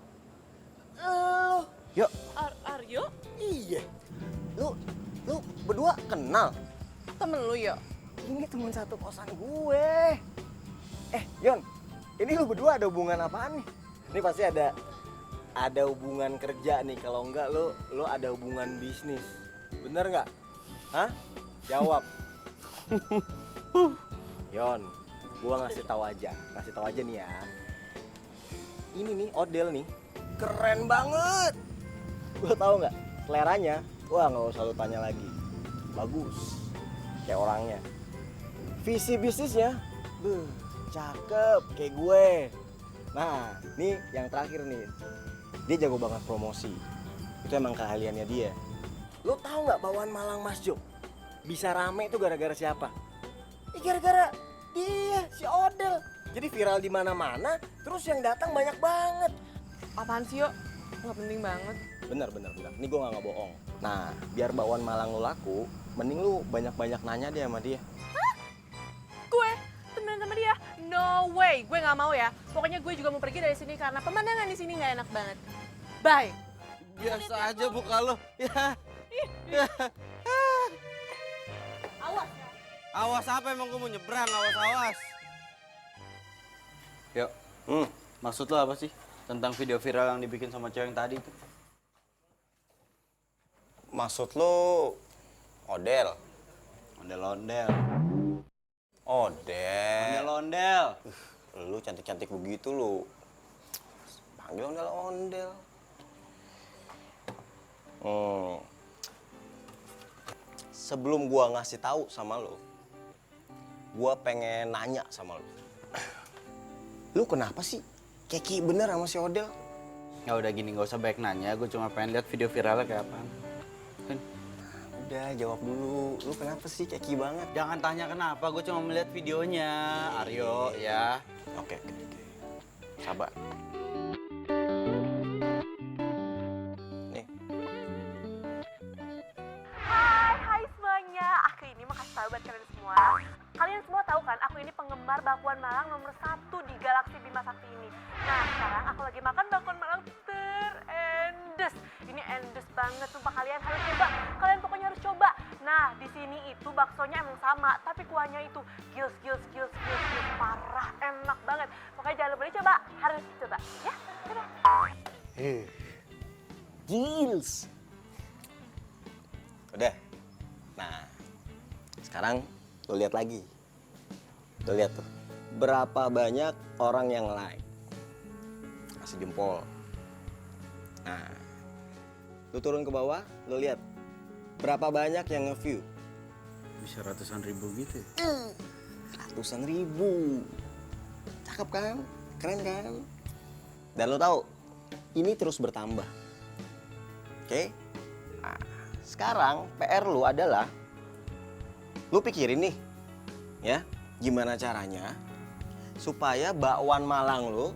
Speaker 5: Yuk.
Speaker 1: Aryo?
Speaker 11: Iya. Lu berdua kenal?
Speaker 7: Temen lu ya?
Speaker 11: Ini teman satu kosan gue. Yon, ini lu berdua ada hubungan apaan nih? Ini pasti ada hubungan kerja nih. Kalau enggak lu ada hubungan bisnis. Bener nggak? Hah? Jawab. Yon, gua ngasih tahu aja nih ya. Ini nih Odel nih, keren banget. Lu tahu nggak? Seleranya, wah nggak usah lu tanya lagi. Bagus, kayak orangnya. Visi bisnisnya, cakep kayak gue. Nah, nih yang terakhir nih, dia jago banget promosi. Itu emang keahliannya dia. Lo tahu nggak bakwan Malang Mas Jo bisa rame itu gara-gara siapa? Gara-gara dia, si Odel. Jadi viral di mana-mana, terus yang datang banyak banget.
Speaker 7: Apaan sih yuk? Nggak penting banget.
Speaker 11: Bener. Ini gue nggak bohong. Nah, biar bakwan Malang lo laku, mending lu banyak-banyak nanya deh sama dia.
Speaker 1: Gue temenan sama dia? No way, gue nggak mau ya. Pokoknya gue juga mau pergi dari sini karena pemandangan di sini nggak enak banget. Bye.
Speaker 5: Biasa aja buka lo. Ya.
Speaker 1: Awas.
Speaker 5: Awas apa emang gue mau nyebrang? Awas. Yuk. Maksud lo apa sih tentang video viral yang dibikin sama cewek yang tadi itu?
Speaker 11: Maksud lo Odel?
Speaker 5: Ondel-ondel.
Speaker 11: Odel.
Speaker 5: Ondel-ondel.
Speaker 11: Lu cantik-cantik begitu lu. Panggil ondel-ondel. Sebelum gua ngasih tahu sama lo, gua pengen nanya sama lo. Lu kenapa sih keki bener sama si Odel?
Speaker 5: Ya udah gini, nggak usah banyak nanya. Gue cuma pengen lihat video viralnya kayak apaan. Kan?
Speaker 11: Udah jawab dulu. Lu kenapa sih keki banget?
Speaker 5: Jangan tanya kenapa. Gue cuma melihat videonya. Aryo ya.
Speaker 11: Oke. Sabar. Nih.
Speaker 1: Hai semuanya. Aku ini mau kasih tahu buat kalian semua. Kalian semua tahu kan, aku ini penggemar bakwan Malang nomor 1 di Galaksi Bima Sakti ini. Nah, sekarang aku lagi makan bakwan Malang terendes. Ini endes banget, sumpah kalian harus coba. Kalian pokoknya harus coba. Nah, di sini itu baksonya emang sama, tapi kuahnya itu gils. Parah, enak banget. Pokoknya jangan lupa dicoba, harus coba. Ya, coba.
Speaker 11: Gils. Udah. Nah, sekarang lo lihat lagi. Lo lihat tuh. Berapa banyak orang yang like. Kasih jempol. Nah, lo turun ke bawah, lo lihat. Berapa banyak yang nge-view?
Speaker 5: Bisa ratusan ribu gitu ya?
Speaker 11: Ratusan ribu. Cakep kan? Keren kan? Dan lo tahu, ini terus bertambah. Oke? Nah, sekarang PR lo adalah lo pikirin nih, ya, gimana caranya supaya bakwan Malang lo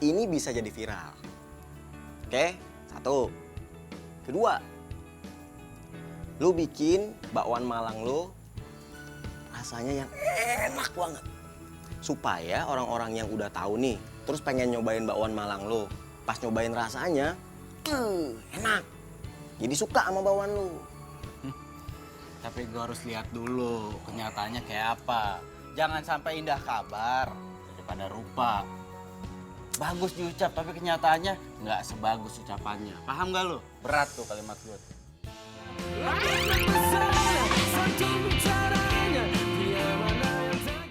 Speaker 11: ini bisa jadi viral. Oke? 1. Kedua, lo bikin bakwan Malang lo rasanya yang enak banget. Supaya orang-orang yang udah tahu nih, terus pengen nyobain bakwan Malang lo, pas nyobain rasanya, enak. Jadi suka sama bakwan lo.
Speaker 5: Tapi gue harus lihat dulu kenyataannya kayak apa. Jangan sampai indah kabar daripada rupa. Bagus diucap tapi kenyataannya nggak sebagus ucapannya. Paham gak lo? Berat tuh kalimat gue.
Speaker 3: Satu bicaranya, dia mana yang tak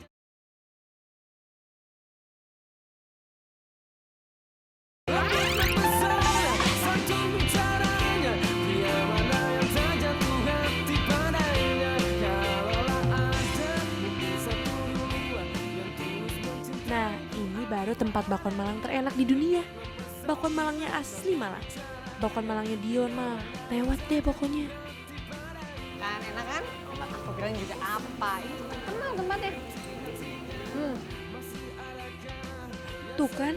Speaker 3: satu bicaranya, dia mana yang tak jatuh hati padanya. Kalaulah ada satu dua yang tulus mencintai.
Speaker 1: Nah, ini baru tempat bakwan Malang terenak di dunia. Bakwan Malangnya asli Malang. Bakwan Malangnya Dion mah lewat deh pokoknya.
Speaker 9: Kan enak kan? Aku bilang juga apa? Itu terkenal tempatnya.
Speaker 1: Tuh kan,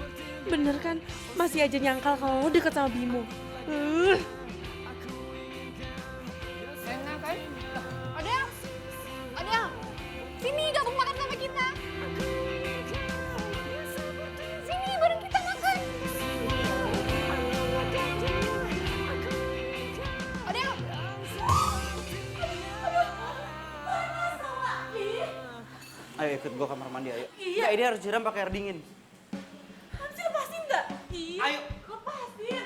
Speaker 1: bener kan? Masih aja nyangkal kalau lo deket sama Bimo.
Speaker 9: Enak kan? Odel! Odel! Sini gabung makan sama kita. Sini bareng kita makan. Odel!
Speaker 5: Ayo ikut gue kamar mandi ayo.
Speaker 1: Iya.
Speaker 5: Nggak, ini harus siram pakai air dingin.
Speaker 1: Hamsi lepasin nggak? Iya.
Speaker 5: Ayo.
Speaker 1: Lepasin.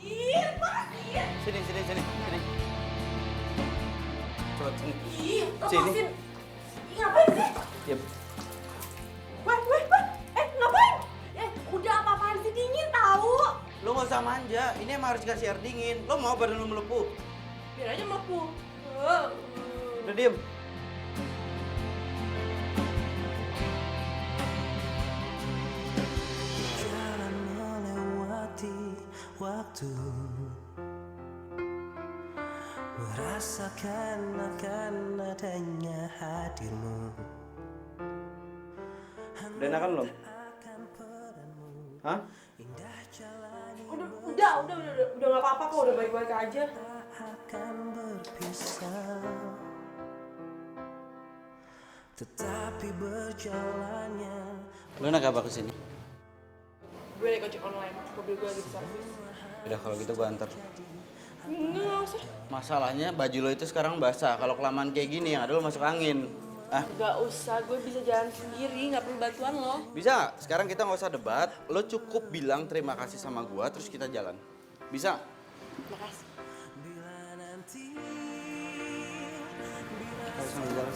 Speaker 1: Iya, lepasin.
Speaker 5: Sini. Coba sini.
Speaker 1: Iya,
Speaker 5: Sini.
Speaker 1: lepasin. Ih, ngapain sih?
Speaker 5: Diam.
Speaker 1: Weh. Ngapain? Udah apa-apaan sih, dingin tahu.
Speaker 5: Lo nggak usah manja. Ini emang harus dikasih air dingin. Lo mau badan lo melepuh?
Speaker 1: Biar aja melepuh.
Speaker 5: Udah diem.
Speaker 3: Jalan melewati waktu, merasakan akan adanya hadirmu.
Speaker 5: Udah enakan belum? Hah?
Speaker 1: Udah nggak apa-apa kok, udah baik-baik aja.
Speaker 3: Akan berpisah, tetapi berjalannya.
Speaker 5: Lo naik apa kesini?
Speaker 1: Gue naik ojek online, mobil gue lagi di servis.
Speaker 5: Udah kalau gitu gue antar.
Speaker 1: Nggak usah.
Speaker 5: Masalahnya baju lo itu sekarang basah. Kalau kelamaan kayak gini yang ada lo masuk angin. Ah,
Speaker 1: Gak usah, gue bisa jalan sendiri, nggak perlu bantuan lo.
Speaker 5: bisa? Sekarang kita nggak usah debat. Lo cukup bilang terima kasih sama gua terus kita jalan. Bisa?
Speaker 1: Makasih.
Speaker 5: Harus sambil jalan.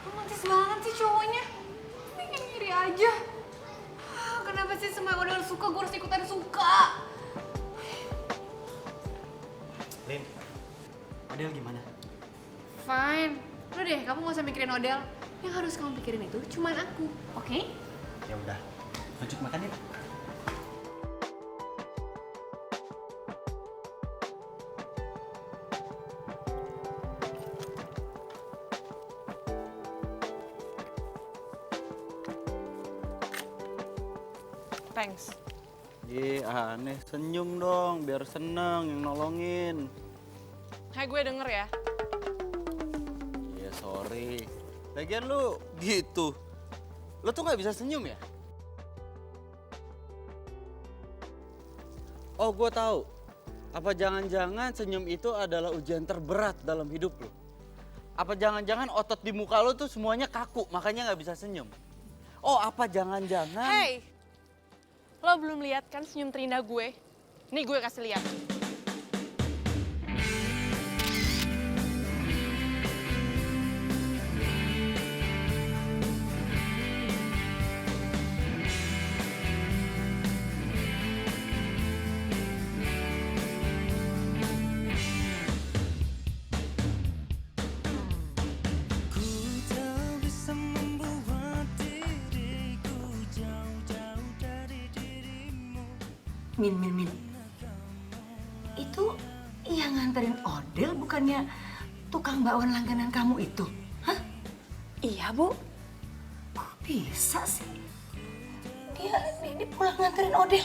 Speaker 9: Romantis banget sih cowoknya. Pengen ngiri aja. Kenapa sih semua yang udah suka gue harus ikutan suka?
Speaker 5: Lin, Adel gimana?
Speaker 9: Fine. Udah deh, kamu gak usah mikirin Odel. Yang harus kamu pikirin itu cuman aku, oke?
Speaker 5: Ya udah, lanjut makan yuk.
Speaker 1: Thanks.
Speaker 5: Aneh, senyum dong biar seneng yang nolongin.
Speaker 1: Hai, gue denger ya.
Speaker 5: Ya sorry. Lagian lu gitu. Lu tuh nggak bisa senyum ya? Oh, gue tahu. Apa jangan-jangan senyum itu adalah ujian terberat dalam hidup lu? Apa jangan-jangan otot di muka lu tuh semuanya kaku, makanya nggak bisa senyum? Oh, apa jangan-jangan?
Speaker 1: Hey, lo belum lihat kan senyum terindah gue? Nih gue kasih lihat.
Speaker 3: Ku tak bisa membuat diriku jauh-jauh dari dirimu.
Speaker 2: Min. Itu yang nganterin Odel bukannya tukang bakwan langganan kamu itu? Hah?
Speaker 1: Iya, Bu.
Speaker 2: Kok bisa sih? Dia pulang nganterin Odel.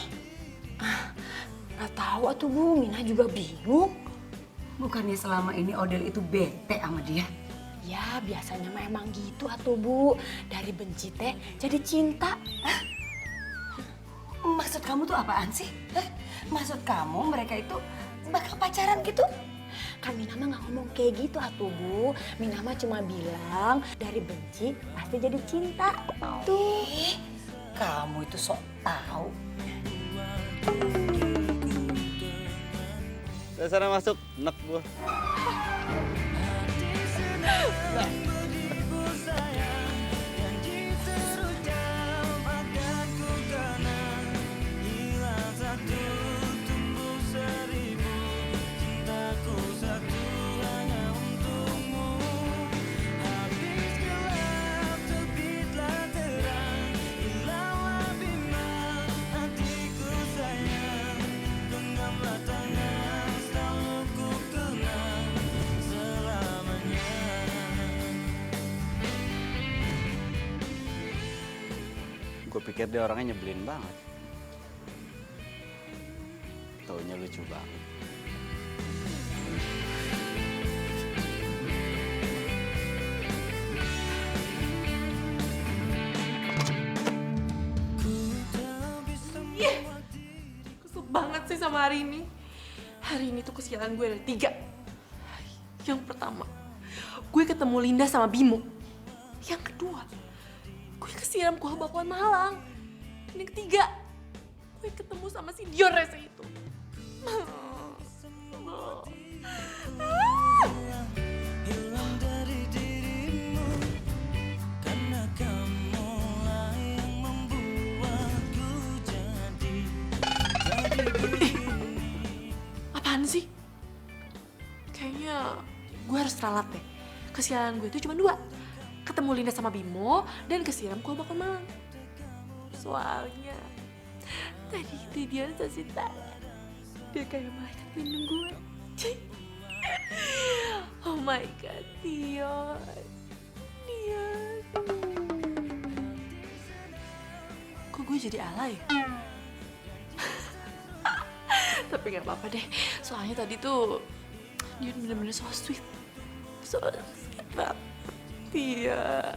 Speaker 2: Gak tahu atuh Bu, Mina juga bingung. Bukannya selama ini Odel itu bete sama dia?
Speaker 1: Ya biasanya mah emang gitu atuh Bu. Dari benci teh jadi cinta.
Speaker 2: Maksud kamu tuh apaan sih? Maksud kamu mereka itu bakal pacaran gitu?
Speaker 1: Kan Mina mah gak ngomong kayak gitu atuh Bu. Mina mah cuma bilang dari benci pasti jadi cinta. Tuh.
Speaker 2: Kamu itu sok tahu.
Speaker 5: Udah sana masuk, enak gua. Gue pikir dia orangnya nyebelin banget. Taunya lucu banget.
Speaker 1: Kesel banget sih sama hari ini. Hari ini tuh kesialan gue ada 3. Yang pertama, gue ketemu Linda sama Bimo. Yang kedua, gue kesiram kuah bakwan Malang. Yang ketiga, gue ketemu sama si Dion rese itu. Apaan sih? Kayaknya gue harus ralat deh. Kesialan gue itu cuma 2. Ketemu Linda sama Bimo dan kesiram kuah bakwan Malang. Soalnya tadi itu dia kasih tangan. Dia kayak malaikat minum gue. Oh my god, Dion. Dion. Kok gue jadi alay? Tapi gak apa-apa deh. Soalnya tadi tuh Dion bener-bener so sweet. So sweet banget. Iya,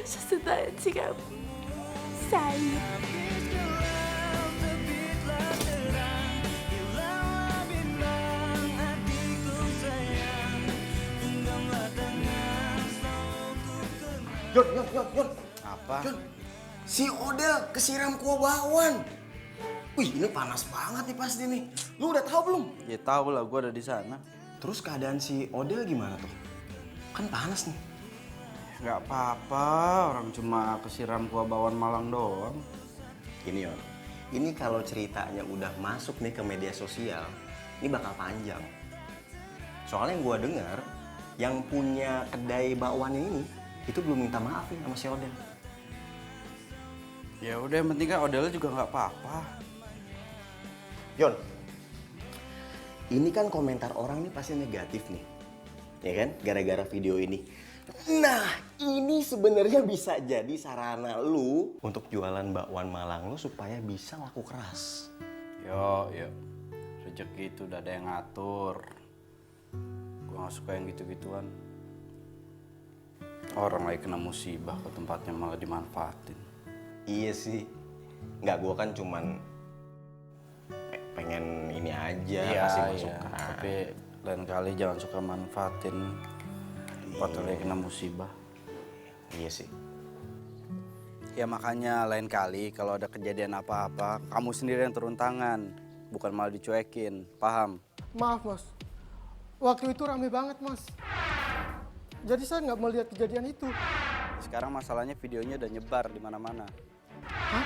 Speaker 1: sesuai sih kamu. Sayang.
Speaker 11: Yon.
Speaker 5: Apa?
Speaker 11: Yon, si Odel kesiram kuah bakwan. Wih, ini panas banget nih pasti nih. Lu udah tahu belum?
Speaker 5: Ya tahu lah, gue ada di sana.
Speaker 11: Terus keadaan si Odel gimana tuh? Kan panas nih.
Speaker 5: Gak apa-apa, orang cuma kesiram kuah bakwan Malang doang.
Speaker 11: Gini Yon, ini kalau ceritanya udah masuk nih ke media sosial, ini bakal panjang. Soalnya yang gue dengar, yang punya kedai bakwannya ini, itu belum minta maaf nih sama si Odel.
Speaker 5: Ya udah, yang penting kan Odel juga nggak apa-apa.
Speaker 11: Yon, ini kan komentar orang nih pasti negatif nih, ya kan? Gara-gara video ini. Nah, ini sebenarnya bisa jadi sarana lu untuk jualan bakwan Malang lu supaya bisa laku keras.
Speaker 5: Yo, rezeki itu udah ada yang ngatur. Gue nggak suka yang gitu-gituan. Orang lagi kena musibah ke tempatnya malah dimanfaatin.
Speaker 11: Iya sih, nggak, gua kan cuman pengen ini aja, kasih masukan.
Speaker 5: Tapi lain kali jangan suka manfaatin tempat lagi kena musibah.
Speaker 11: Iya sih.
Speaker 5: Ya makanya lain kali kalau ada kejadian apa-apa, kamu sendiri yang turun tangan, bukan malah dicuekin, paham?
Speaker 12: Maaf mas, waktu itu rame banget mas. Jadi saya nggak melihat kejadian itu.
Speaker 5: Sekarang masalahnya videonya udah nyebar di mana-mana.
Speaker 12: Hah?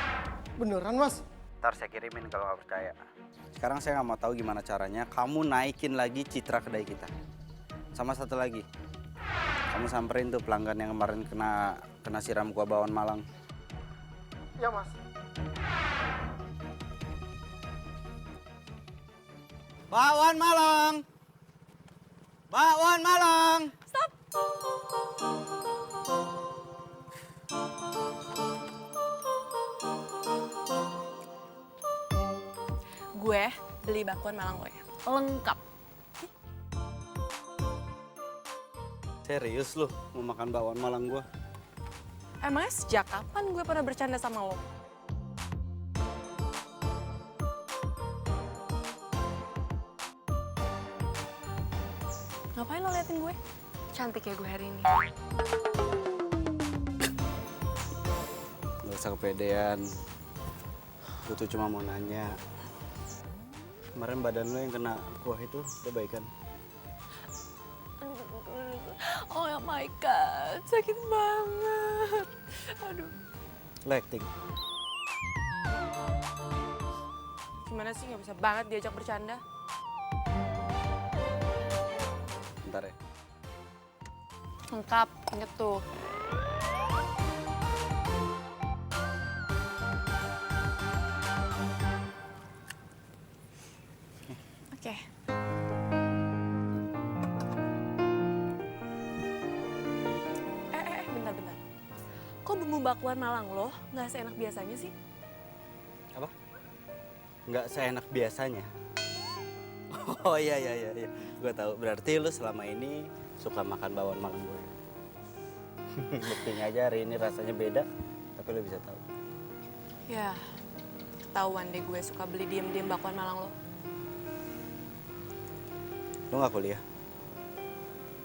Speaker 12: Beneran mas?
Speaker 5: Ntar saya kirimin kalau nggak percaya. Sekarang saya nggak mau tahu gimana caranya kamu naikin lagi citra kedai kita. Sama satu lagi, kamu samperin tuh pelanggan yang kemarin kena siram kuah bakwan Malang.
Speaker 12: Ya mas.
Speaker 5: Bakwan Malang! Bakwan Malang!
Speaker 1: Stop! Gue
Speaker 7: beli bakwan Malang lo ya. Lengkap.
Speaker 5: Serius lu mau makan bakwan Malang gua?
Speaker 7: Emangnya sejak kapan gue pernah bercanda sama lo? Ngapain lo liatin gue? Cantik ya gue hari ini.
Speaker 5: Gak usah kepedean. Gue tuh cuma mau nanya. Kemarin badan lo yang kena kuah itu udah baik kan?
Speaker 7: Oh my god, sakit banget. Aduh.
Speaker 5: Lo acting.
Speaker 7: Gimana sih nggak bisa banget diajak bercanda?
Speaker 5: Bentar ya.
Speaker 7: Lengkap, inget tuh. Oke. Bentar. Kok bumbu bakwan Malang lo nggak seenak biasanya sih?
Speaker 5: Apa? Nggak seenak biasanya. Oh iya. Gue tahu. Berarti lu selama ini suka makan bakwan Malang gue. Buktinya aja hari ini rasanya beda, tapi lu bisa tahu.
Speaker 7: Ya, ketahuan deh gue suka beli diem-diem bakwan Malang lo.
Speaker 5: Lu nggak kuliah?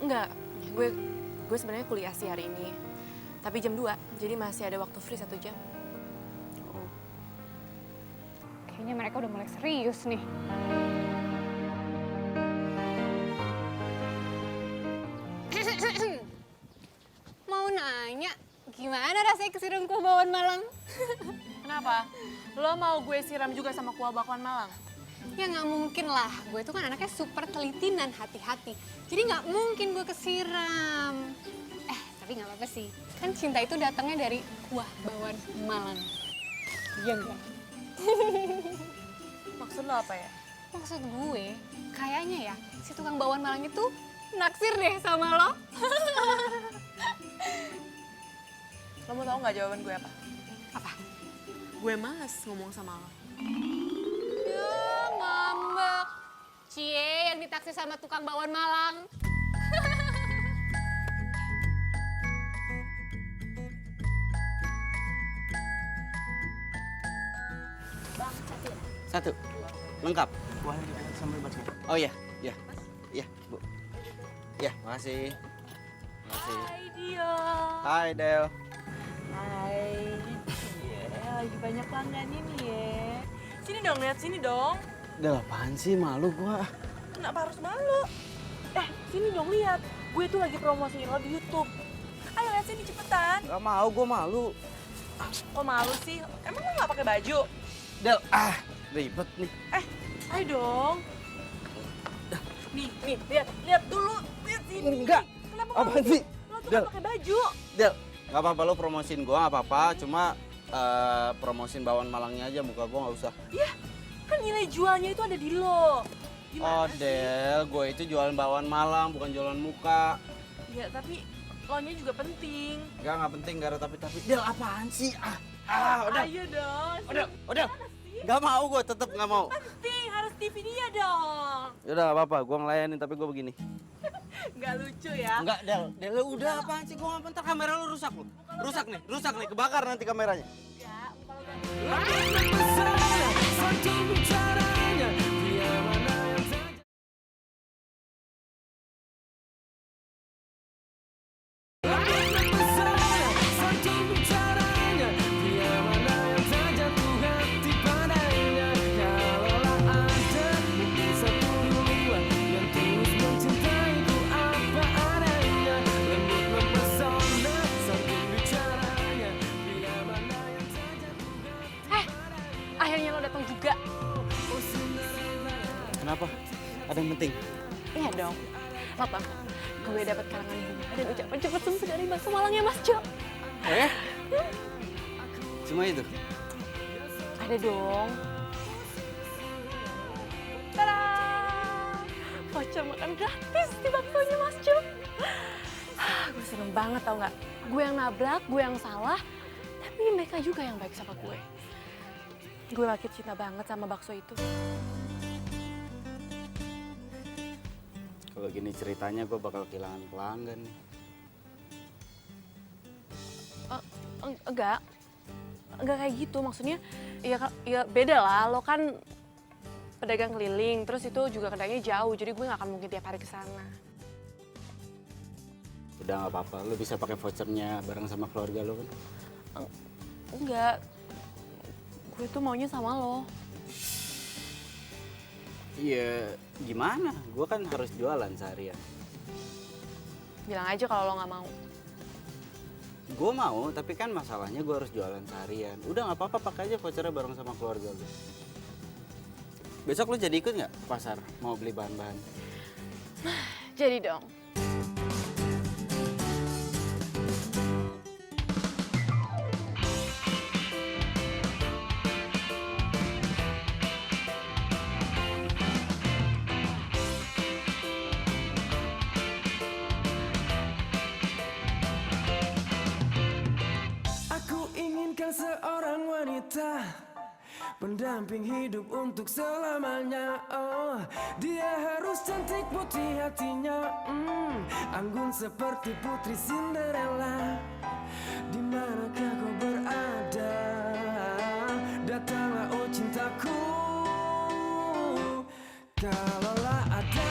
Speaker 7: Enggak, gue sebenarnya kuliah sih hari ini. Tapi jam 2, jadi masih ada waktu free 1 jam.
Speaker 5: Oh.
Speaker 9: Kayaknya mereka udah mulai serius nih. Mau nanya, gimana rasanya kesiram kuah bakwan Malang?
Speaker 7: Kenapa? Lo mau gue siram juga sama kuah bakwan Malang?
Speaker 9: Ya nggak mungkin lah, gue tuh kan anaknya super teliti dan hati-hati. Jadi nggak mungkin gue kesiram. Tapi nggak apa-apa sih, kan cinta itu datangnya dari kuah bakwan Malang. Iya nggak?
Speaker 7: Maksud lo apa ya?
Speaker 9: Maksud gue, kayaknya ya si tukang bakwan Malang itu naksir deh sama lo.
Speaker 7: Lo mau tau nggak jawaban gue apa?
Speaker 9: Apa?
Speaker 7: Gue males ngomong sama lo.
Speaker 9: Ya ngambek. Cie yang ditaksir sama tukang bakwan Malang.
Speaker 5: Satu. Lengkap. Kuahnya juga sambal bakso. Oh iya. Bu. Ya, makasih.
Speaker 1: Hai Dio.
Speaker 5: Hai Del.
Speaker 1: Hai. Lagi banyak pelanggan ini ya. Sini dong, lihat sini dong.
Speaker 5: Del, apaan sih? Malu gua.
Speaker 1: Kenapa harus malu? Sini dong lihat. Gue tuh lagi promosiin lo di YouTube. Ayo lihat sini cepetan.
Speaker 5: Gak mau, gua malu.
Speaker 1: Kok malu sih? Emang lo nggak pakai baju?
Speaker 5: Del, ribet nih.
Speaker 1: Ayo dong. Nih, lihat dulu. Lihat sini.
Speaker 5: Enggak.
Speaker 1: Kenapa
Speaker 5: Apaan sih?
Speaker 1: Lo tuh
Speaker 5: Del.
Speaker 1: nggak pakai baju.
Speaker 5: Del, gak apa-apa lo promosiin gua, gak apa-apa. Cuma promosiin bakwan Malangnya aja, muka gua gak usah.
Speaker 1: Ya, kan nilai jualnya itu ada di lo.
Speaker 5: Oh Del, gue itu jualan bakwan Malang, bukan jualan muka.
Speaker 1: Ya, tapi lo-nya juga penting.
Speaker 5: Gak penting, gak ada tapi-tapi. Del, apaan sih? Udah.
Speaker 1: Ayo dong.
Speaker 5: Udah. Gak mau, gue tetep gak mau.
Speaker 1: Penting, harus TV dia dong.
Speaker 5: Yaudah gak apa-apa, gue ngelayanin tapi gue begini.
Speaker 1: Gak lucu ya?
Speaker 5: Enggak, Del udah apaan sih? Gue gak bentar kamera lu rusak lu. Rusak nih, kebakar nanti kameranya.
Speaker 3: Satu bicaranya, dia mana yang saja. Satu bicaranya, dia mana yang tak jatuh hati padanya. Kalaulah ada mungkin satu dua yang tulus mencintaiku apa adanya. Lembut mempesona, satu bicaranya, dia mana yang tak jatuh hati.
Speaker 7: Akhirnya lo datang juga.
Speaker 5: Kenapa? Ada yang penting?
Speaker 7: Iya dong. Lo tau, gue dapet karangan bunga dan ucapan cepet sembuh dari bakso Malangnya Mas Jo.
Speaker 5: Cuma itu?
Speaker 7: Ada dong. Tada! Voucher makan gratis di baksonya Mas Jo. Gue seneng banget tau gak? Gue yang nabrak, gue yang salah, tapi mereka juga yang baik sama gue. Gue makin cinta banget sama bakso itu.
Speaker 5: Kalau gini ceritanya gue bakal kehilangan pelanggan nih.
Speaker 7: Enggak kayak gitu, maksudnya ya beda lah, lo kan pedagang keliling, terus itu juga kedainya jauh, jadi gue gak akan mungkin tiap hari ke sana.
Speaker 5: Udah nggak apa-apa, lo bisa pakai vouchernya bareng sama keluarga lo kan?
Speaker 7: Enggak, gue tuh maunya sama lo.
Speaker 5: Iya, gimana? Gue kan harus jualan seharian.
Speaker 7: Bilang aja kalau lo gak mau.
Speaker 5: Gue mau, tapi kan masalahnya gue harus jualan seharian. Udah nggak apa-apa, pakai aja vouchernya bareng sama keluarga lo. Besok lo jadi ikut nggak ke pasar mau beli bahan-bahan?
Speaker 7: Jadi dong.
Speaker 3: Aku inginkan seorang wanita pendamping hidup untuk selamanya. Oh, dia harus cantik putih hatinya, anggun seperti putri Cinderella. Di manakah kau berada? Datanglah oh cintaku. Kalaulah ada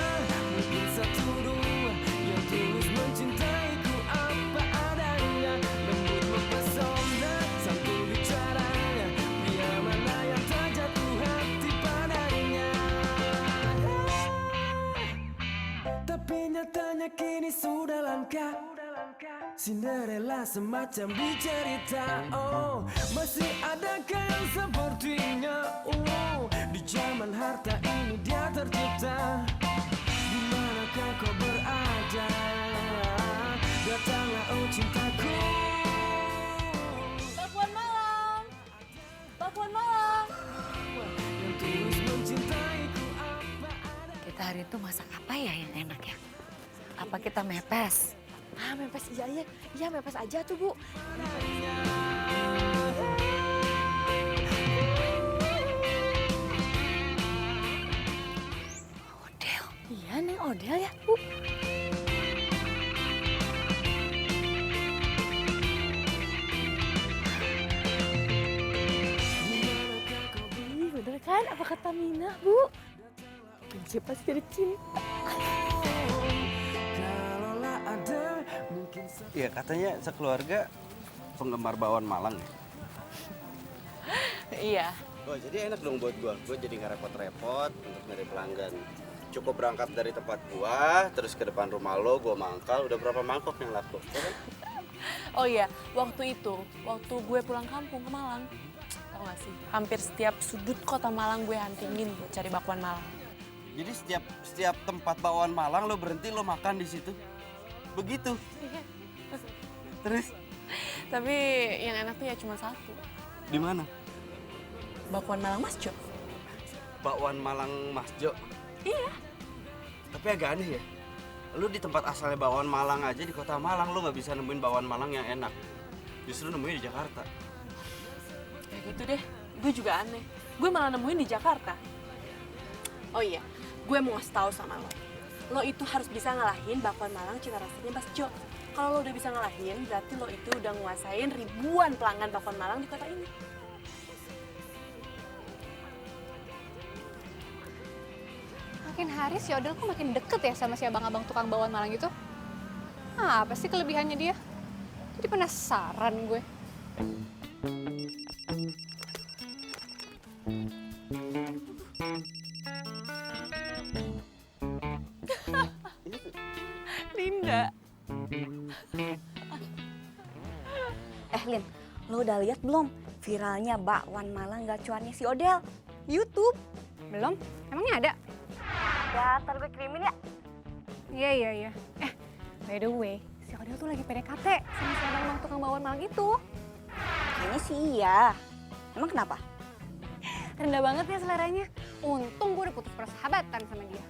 Speaker 3: mungkin satu dua yang tulus mencintaiku apa adanya, lembut mempesona santun bicaranya, dia mana yang tak jatuh hati padanya. Tapi nyatanya kini sudah langka. Cinderella semacam di cerita. Oh, masih adakah yang sepertinya? Di zaman harta ini dia tercipta. Di manakah kau berada? Datanglah oh cintaku.
Speaker 7: Bakwan malam! Bakwan malam!
Speaker 3: Yang tulus mencintaiku apa ada.
Speaker 2: Kita hari itu masak apa ya yang enak ya? Apa kita mepes?
Speaker 7: Mepes iya mepes aja tuh, Bu.
Speaker 2: Odel. Iya, Neng Odel ya, Bu.
Speaker 7: Bener kan apa kata Mina, Bu? Kenci pasti jadi cinta.
Speaker 3: Kalaulah ada mungkin
Speaker 5: Iya, katanya sekeluarga penggemar bakwan Malang ya?
Speaker 7: Iya.
Speaker 5: Oh, jadi enak dong buat gua. Gua jadi nggak repot-repot untuk nyari pelanggan. Cukup berangkat dari tempat gua, terus ke depan rumah lo, gua mangkal. Udah berapa mangkok yang laku? Ya kan?
Speaker 7: Oh iya, waktu gue pulang kampung ke Malang, tau gak sih? Hampir setiap sudut kota Malang gue huntingin buat cari bakwan Malang.
Speaker 5: Jadi setiap tempat bakwan Malang lo berhenti, lo makan di situ. Begitu. Terus?
Speaker 7: Tapi yang enak tuh ya cuma satu.
Speaker 5: Di mana?
Speaker 7: Bakwan Malang Mas Jo.
Speaker 5: Bakwan Malang Mas Jo.
Speaker 7: Iya.
Speaker 5: Tapi agak aneh ya. Lu di tempat asalnya bakwan Malang aja di kota Malang lu nggak bisa nemuin bakwan Malang yang enak. Justru nemuin di Jakarta.
Speaker 7: Ya gitu deh. Gue juga aneh. Gue malah nemuin di Jakarta. Oh iya, gue mau ngasih tahu sama lo. Lo itu harus bisa ngalahin bakwan Malang cita rasanya Mas Jo. Kalau lo udah bisa ngalahin, berarti lo itu udah nguasain ribuan pelanggan bakwan Malang di kota ini.
Speaker 9: Makin hari si Odel kok makin deket ya sama si abang-abang tukang bakwan Malang itu. Apa sih kelebihannya dia? Jadi penasaran gue.
Speaker 7: Linda.
Speaker 10: Lin, lo udah lihat belum viralnya bakwan Malang gacuannya si Odel? YouTube.
Speaker 9: Belum? Emangnya ada?
Speaker 10: Ya, ntar gue kirimin ya.
Speaker 9: Iya. By the way, si Odel tuh lagi PDKT sama si abang-abang tukang bakwan Malang itu.
Speaker 10: Kayaknya sih iya. Emang kenapa?
Speaker 9: Rendah banget ya seleranya. Untung gue udah putus persahabatan sama dia.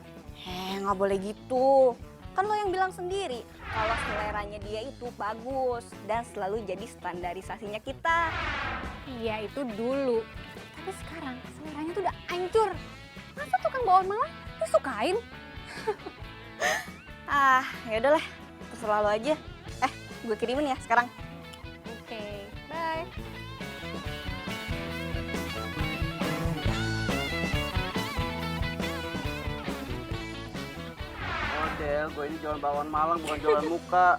Speaker 10: Nggak boleh gitu. Kan lo yang bilang sendiri kalau seleranya dia itu bagus dan selalu jadi standarisasinya kita.
Speaker 9: Iya itu dulu. Tapi sekarang seleranya tuh udah hancur. Masa tukang bakwan Malang disukain?
Speaker 10: Ya udahlah, terserah lo aja. Gue kirimin ya sekarang.
Speaker 9: Oke, bye.
Speaker 5: Oh Del, gue ini jualan bakwan Malang bukan jualan muka.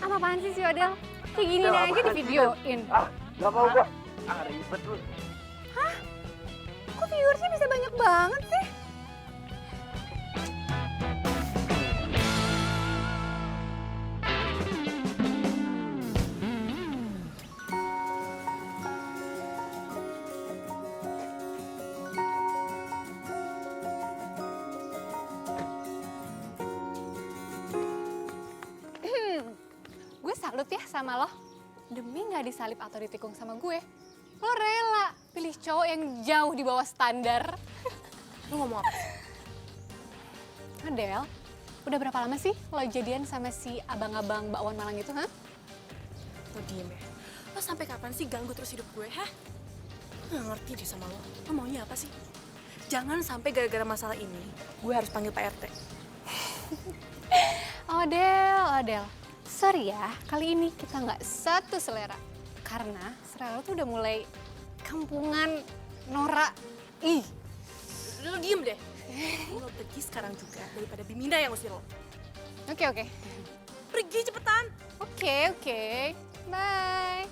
Speaker 9: Apaan sih si Odel? Kayak gini aja di videoin.
Speaker 5: Gak mau gue. Ribet lu.
Speaker 9: Kok viewersnya bisa banyak banget sih? Gue salut ya sama lo. Demi gak disalip atau ditikung sama gue, lo rela pilih cowok yang jauh di bawah standar.
Speaker 7: Lu ngomong apa?
Speaker 9: Adel, udah berapa lama sih lo jadian sama si abang-abang bakwan Malang itu, ha?
Speaker 7: Lo diem ya. Lo sampai kapan sih ganggu terus hidup gue, ha? Nggak ngerti deh sama lo. Lo maunya apa sih? Jangan sampai gara-gara masalah ini, gue harus panggil Pak RT.
Speaker 9: Odel. Sorry ya, kali ini kita nggak satu selera. Karena selera lo tuh udah mulai kampungan, norak. Ih.
Speaker 7: Lo diem deh. Lo pergi sekarang juga daripada Biminda yang usir lo.
Speaker 9: Oke.
Speaker 7: Pergi cepetan.
Speaker 9: Oke. Bye.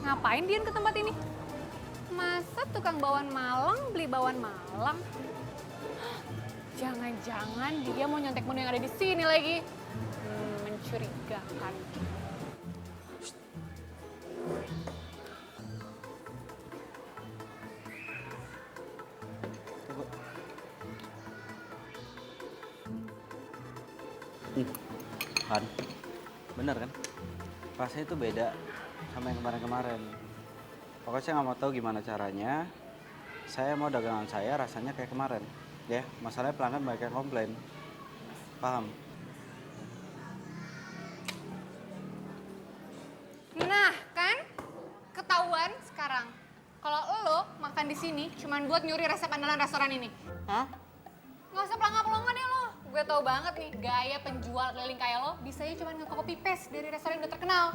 Speaker 9: Ngapain Dian ke tempat ini? Masa tukang bakwan Malang beli bakwan Malang? Jangan-jangan dia mau nyontek menu yang ada di sini lagi. Mencurigakan.
Speaker 5: Kan, bener kan? Rasanya itu beda sama yang kemarin-kemarin. Pokoknya saya nggak mau tahu gimana caranya. Saya mau dagangan saya rasanya kayak kemarin. Ya, masalahnya pelanggan banyak yang komplain. Paham?
Speaker 9: Nah, kan? Ketahuan sekarang. Kalau lo makan di sini cuman buat nyuri resep andalan restoran ini.
Speaker 5: Hah?
Speaker 9: Nggak usah pelangga-pelonga deh lo. Gue tau banget nih, gaya penjual keliling kayak lo bisanya cuma nge-copy paste dari restoran yang udah terkenal.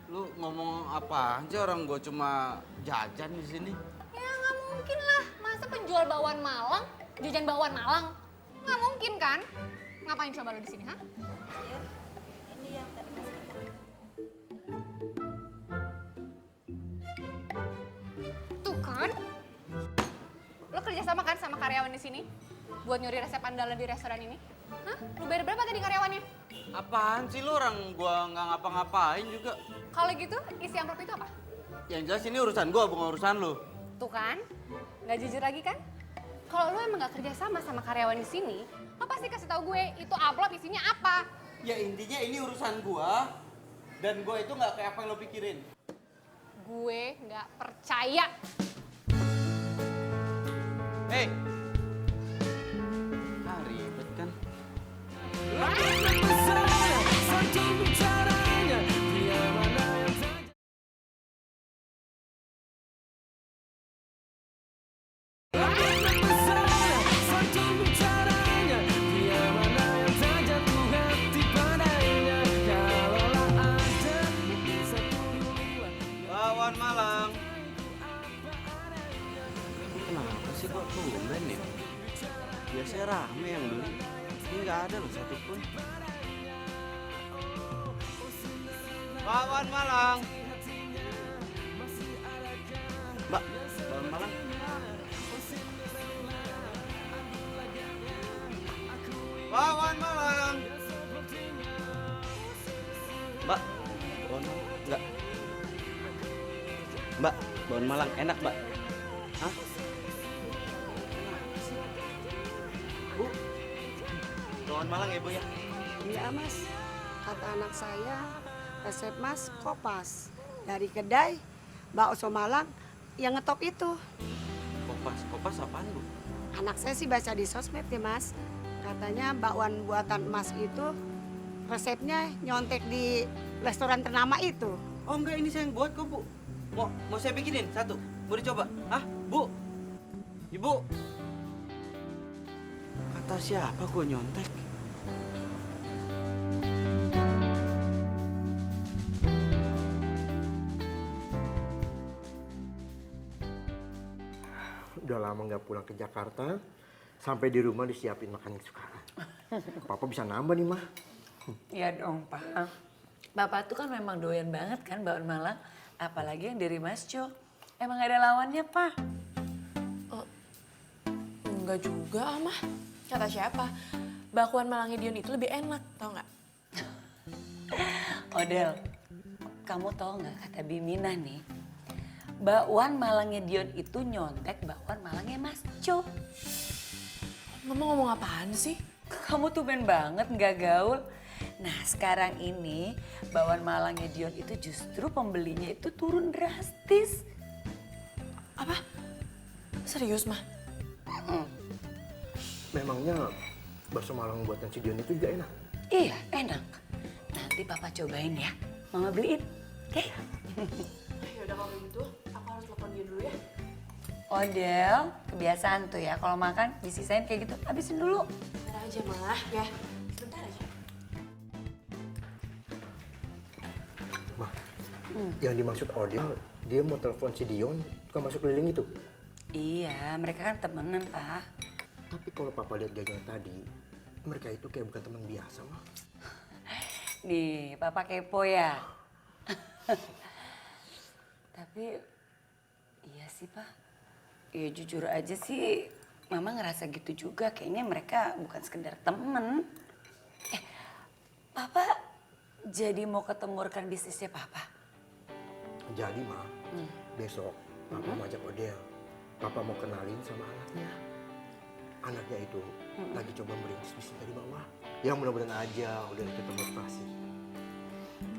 Speaker 5: Lu ngomong apa aja, orang gue cuma jajan di sini.
Speaker 9: Ya nggak mungkin lah, masa penjual bakwan Malang jajan bakwan Malang? Nggak mungkin kan? Ngapain coba lo di sini, ha?
Speaker 10: Ini yang tadi Mas kata.
Speaker 9: Tuh kan? Lo kerja sama kan sama karyawan di sini? Buat nyuri resep andalan di restoran ini? Hah? Lo bayar berapa tadi karyawannya?
Speaker 5: Apaan sih lu, orang gua nggak ngapa-ngapain juga.
Speaker 9: Kalau gitu, isi amplop itu apa?
Speaker 5: Yang jelas ini urusan gua, bukan urusan lu.
Speaker 9: Tuh kan? Nggak jujur lagi kan? Kalau lo emang nggak kerja sama sama karyawan di sini, lo pasti kasih tahu gue itu amplop isinya apa.
Speaker 5: Ya intinya ini urusan gua, dan gua itu nggak kayak apa yang lo pikirin.
Speaker 9: Gue nggak percaya.
Speaker 5: Hei! Ah, ribet kan?
Speaker 3: Satu bicaranya, dia mana yang satu bicaranya, dia mana yang tak jatuh hati padanya. Kalaulah ada bisa kulihat.
Speaker 5: Bakwan Malang. Kenapa sih kok tumben ya? Biasanya rame yang beli. Ini nggak ada loh satupun. Bakwan Malang. Mbak, bakwan Malang. Bakwan Malang. Mbak, bakwan Malang. Enggak. Mbak, bakwan Malang enak, Mbak. Hah? Bu, bakwan Malang ya, Bu ya?
Speaker 13: Iya mas, kata anak saya resep Mas kok pas. Dari kedai bakso Malang yang ngetop itu.
Speaker 5: Kopas apaan, Bu?
Speaker 13: Anak saya sih baca di sosmed ya Mas. Katanya bakwan buatan Mas itu resepnya nyontek di restoran ternama itu.
Speaker 5: Oh enggak, ini saya yang buat kok, Bu. Mau saya bikinin satu? Mau dicoba? Hah, Bu? Ibu? Kata siapa gua nyontek?
Speaker 14: Udah lama nggak pulang ke Jakarta, sampai di rumah disiapin makanan kesukaan. Papa bisa nambah nih, Mah.
Speaker 2: Iya dong, Pak. Bapak tuh kan memang doyan banget kan bakwan Malang. Apalagi yang dari Mas Jo. Emang gak ada lawannya, Pak.
Speaker 1: Enggak juga, Mah. Kata siapa? Bakwan Malangnya Dion itu lebih enak, tau nggak?
Speaker 2: Odel, kamu tau nggak kata Bimina nih? Bakwan Malangnya Dion itu nyontek bakwan Malangnya Mas Jo.
Speaker 1: Mama ngomong apaan sih?
Speaker 2: Kamu tuh ben banget nggak gaul. Nah sekarang ini bakwan Malangnya Dion itu justru pembelinya itu turun drastis.
Speaker 1: Apa? Serius, Mah?
Speaker 14: Memangnya bakso Malang buatan si Dion itu juga enak?
Speaker 2: Iya enak. Nanti Papa cobain ya. Mama beliin, oke?
Speaker 1: Ya udah kalau gitu, aku harus telepon dia dulu ya.
Speaker 2: Odel, kebiasaan tuh ya kalau makan disisain kayak gitu. Habisin dulu.
Speaker 1: Bentar aja, Mah, ya. Sebentar aja.
Speaker 14: Mah, yang dimaksud Odel, dia mau telepon si Dion, tukang masuk keliling itu?
Speaker 2: Iya, mereka kan temenan, Pak.
Speaker 14: Tapi kalau Papa lihat gayanya tadi, mereka itu kayak bukan teman biasa, Mah.
Speaker 2: Nih, Papa kepo ya. Tapi, iya sih, Pak. Ya jujur aja sih, Mama ngerasa gitu juga. Kayaknya mereka bukan sekedar temen. Papa jadi mau ketemu rekan bisnisnya Papa?
Speaker 14: Jadi, Mah, besok Papa mau ajak Odel. Papa mau kenalin sama anaknya. Anaknya itu lagi coba merintis bisnis dari bawah. Ya mudah-mudahan aja Odel kita motivasi.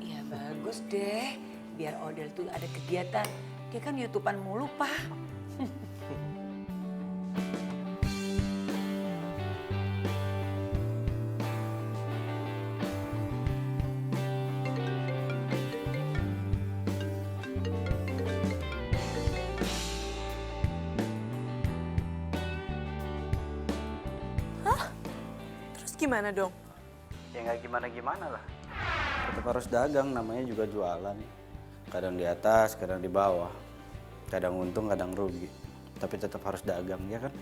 Speaker 2: Iya bagus deh. Biar Odel tuh ada kegiatan. Dia kan YouTubean mulu, Pak.
Speaker 7: Gimana dong?
Speaker 5: Ya nggak gimana-gimana lah. Tetap harus dagang, namanya juga jualan. Kadang di atas, kadang di bawah. Kadang untung, kadang rugi. Tapi tetap harus dagang, ya kan?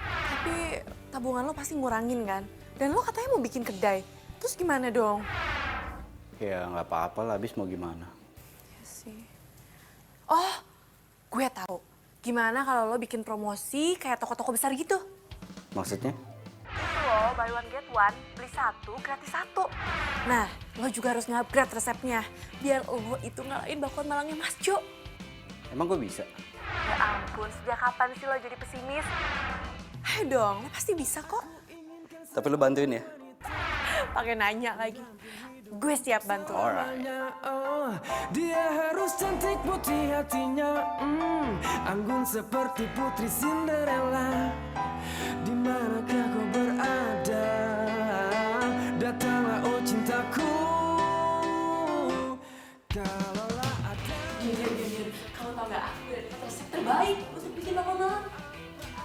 Speaker 7: Tapi tabungan lo pasti ngurangin kan? Dan lo katanya mau bikin kedai. Terus gimana dong?
Speaker 5: Ya nggak apa-apa lah, habis mau gimana.
Speaker 7: Ya sih. Oh, gue tahu. Gimana kalau lo bikin promosi kayak toko-toko besar gitu?
Speaker 5: Maksudnya?
Speaker 7: Itu loh, buy one get one, beli satu gratis satu. Nah, lo juga harus nge-upgrade resepnya. Biar lo itu ngalahin bakwan Malangnya Mas Jo.
Speaker 5: Emang gue bisa?
Speaker 7: Ya ampun, sejak kapan sih lo jadi pesimis? Ayo dong, lo pasti bisa kok.
Speaker 5: Tapi lo bantuin ya?
Speaker 7: Pakai nanya lagi. Gue siap bantu.
Speaker 5: Alright.
Speaker 3: Oh, dia harus cantik putih hatinya, anggun seperti putri Cinderella. Di manakah kau berada? Datanglah oh cintaku. Kalaulah ada.
Speaker 1: Dion. Kamu tau gak, aku udah dapat resep terbaik untuk bikin bakwan Malang.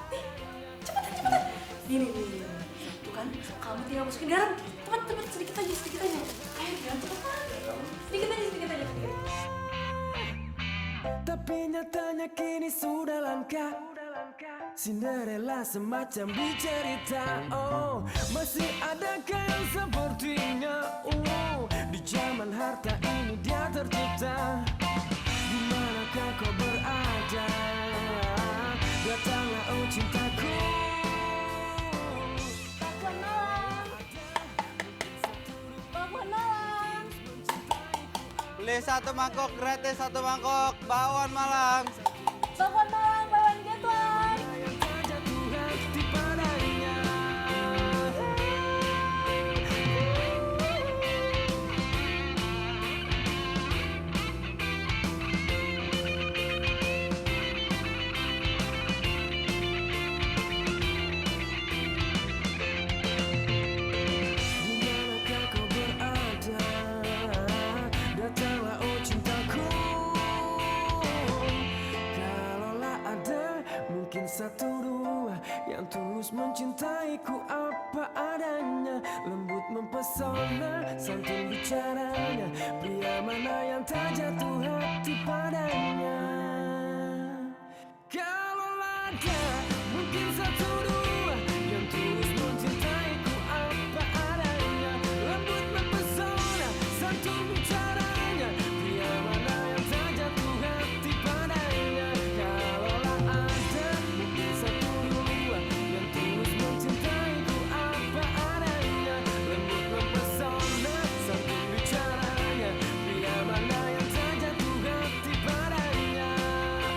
Speaker 1: Nih, cepetan. Gini. Tuh kan, kamu tinggal masukin garam. Cepat, sedikit aja. Ayo, Dion, cepetan. Sedikit aja.
Speaker 3: Tapi nyatanya kini sudah langka. Cinderella semacam di cerita. Oh, masih adakah yang sepertinya? Di zaman harta ini dia tercipta. Di manakah kau berada? Datanglah oh cintaku.
Speaker 6: Bakwan Malang.
Speaker 5: Beli satu mangkok gratis, satu mangkok bakwan Malang.
Speaker 6: Bakwan Malang, buy one get one.
Speaker 3: satu dua yang tulus mencintaiku apa adanya, lembut mempesona, santun bicaranya, pria mana yang tak jatuh hati padanya. Kalau ada mungkin satu dua yang tulus mencintaiku apa adanya, lembut mempesona, santun bicaranya, pria mana yang tak jatuh hati padanya. Kalaulah ada mungkin satu dua yang tulus mencintaiku apa adanya, lembut mempesona, santun bicaranya, pria mana yang tak jatuh hati padanya.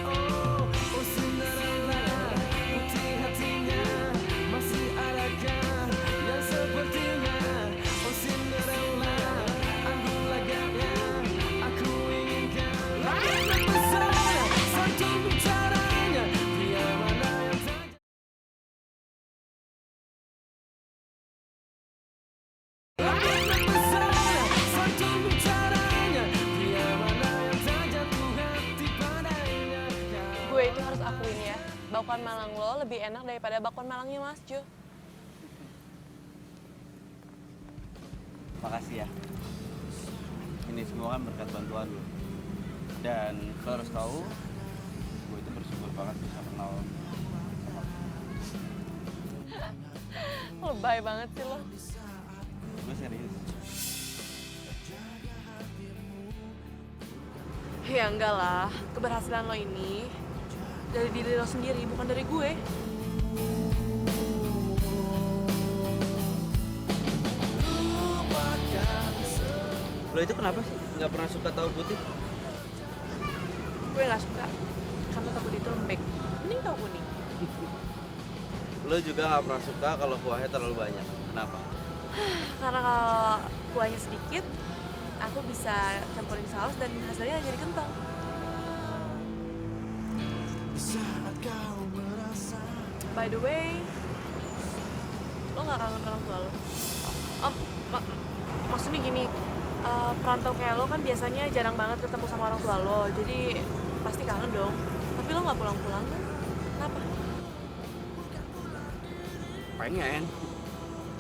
Speaker 3: Oh, oh Cinderella, putih hatinya, masih adakah yang sepertinya? Oh Cinderella, anggun lagaknya, aku inginkan. Lembut mempesona, santun bicaranya, pria mana yang tak lembut mempesona, santun bicaranya, pria mana yang tak jatuh hati padanya.
Speaker 7: Gue itu harus akuin ya, bakwan Malang lo lebih enak daripada bakwan Malangnya Mas Jo.
Speaker 5: Makasih ya. Ini semua kan berkat bantuan lo. Dan lo harus tahu, gue itu bersyukur banget bisa kenal lo.
Speaker 7: Lebay banget sih lo.
Speaker 5: Gue serius.
Speaker 7: Ya enggak lah, keberhasilan lo ini dari diri lo sendiri, bukan dari gue.
Speaker 5: Lo itu kenapa sih nggak pernah suka tahu putih?
Speaker 7: Gue nggak suka, karena takut itu lembek. Mending tau kuning.
Speaker 5: Lo juga nggak pernah suka kalau kuahnya terlalu banyak. Kenapa?
Speaker 7: Karena kalau kuahnya sedikit, aku bisa campurin saus dan hasilnya jadi kental. By the way, lo nggak kangen orang tua lo? Maksudnya gini, perantau kayak lo kan biasanya jarang banget ketemu sama orang tua lo, jadi pasti kangen dong. Tapi lo nggak pulang-pulang kan? Kenapa?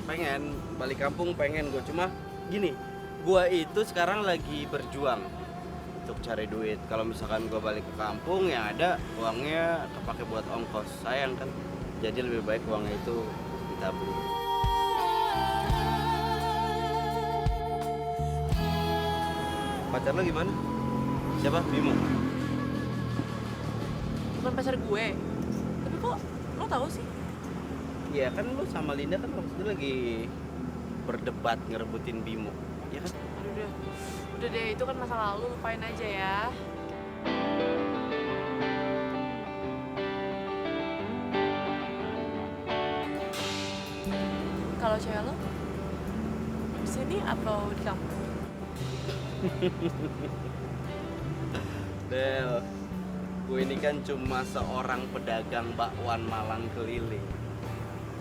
Speaker 5: Pengen balik kampung, pengen gue. Cuma gini, gue itu sekarang lagi berjuang untuk cari duit. Kalau misalkan gue balik ke kampung, yang ada uangnya kepake buat ongkos. Sayang kan, jadi lebih baik uangnya itu ditabung. Pacar lo gimana? Siapa? Bimo?
Speaker 7: Bukan pacar gue. Tapi kok lo tahu sih?
Speaker 5: Iya kan lo sama Linda kan waktu itu lagi berdebat ngerebutin Bimo. Iya kan?
Speaker 7: Udah deh, itu kan masa lalu, lupain aja ya. Kalau cewek lo di sini atau di kampung?
Speaker 5: Del, gue ini kan cuma seorang pedagang bakwan Malang keliling.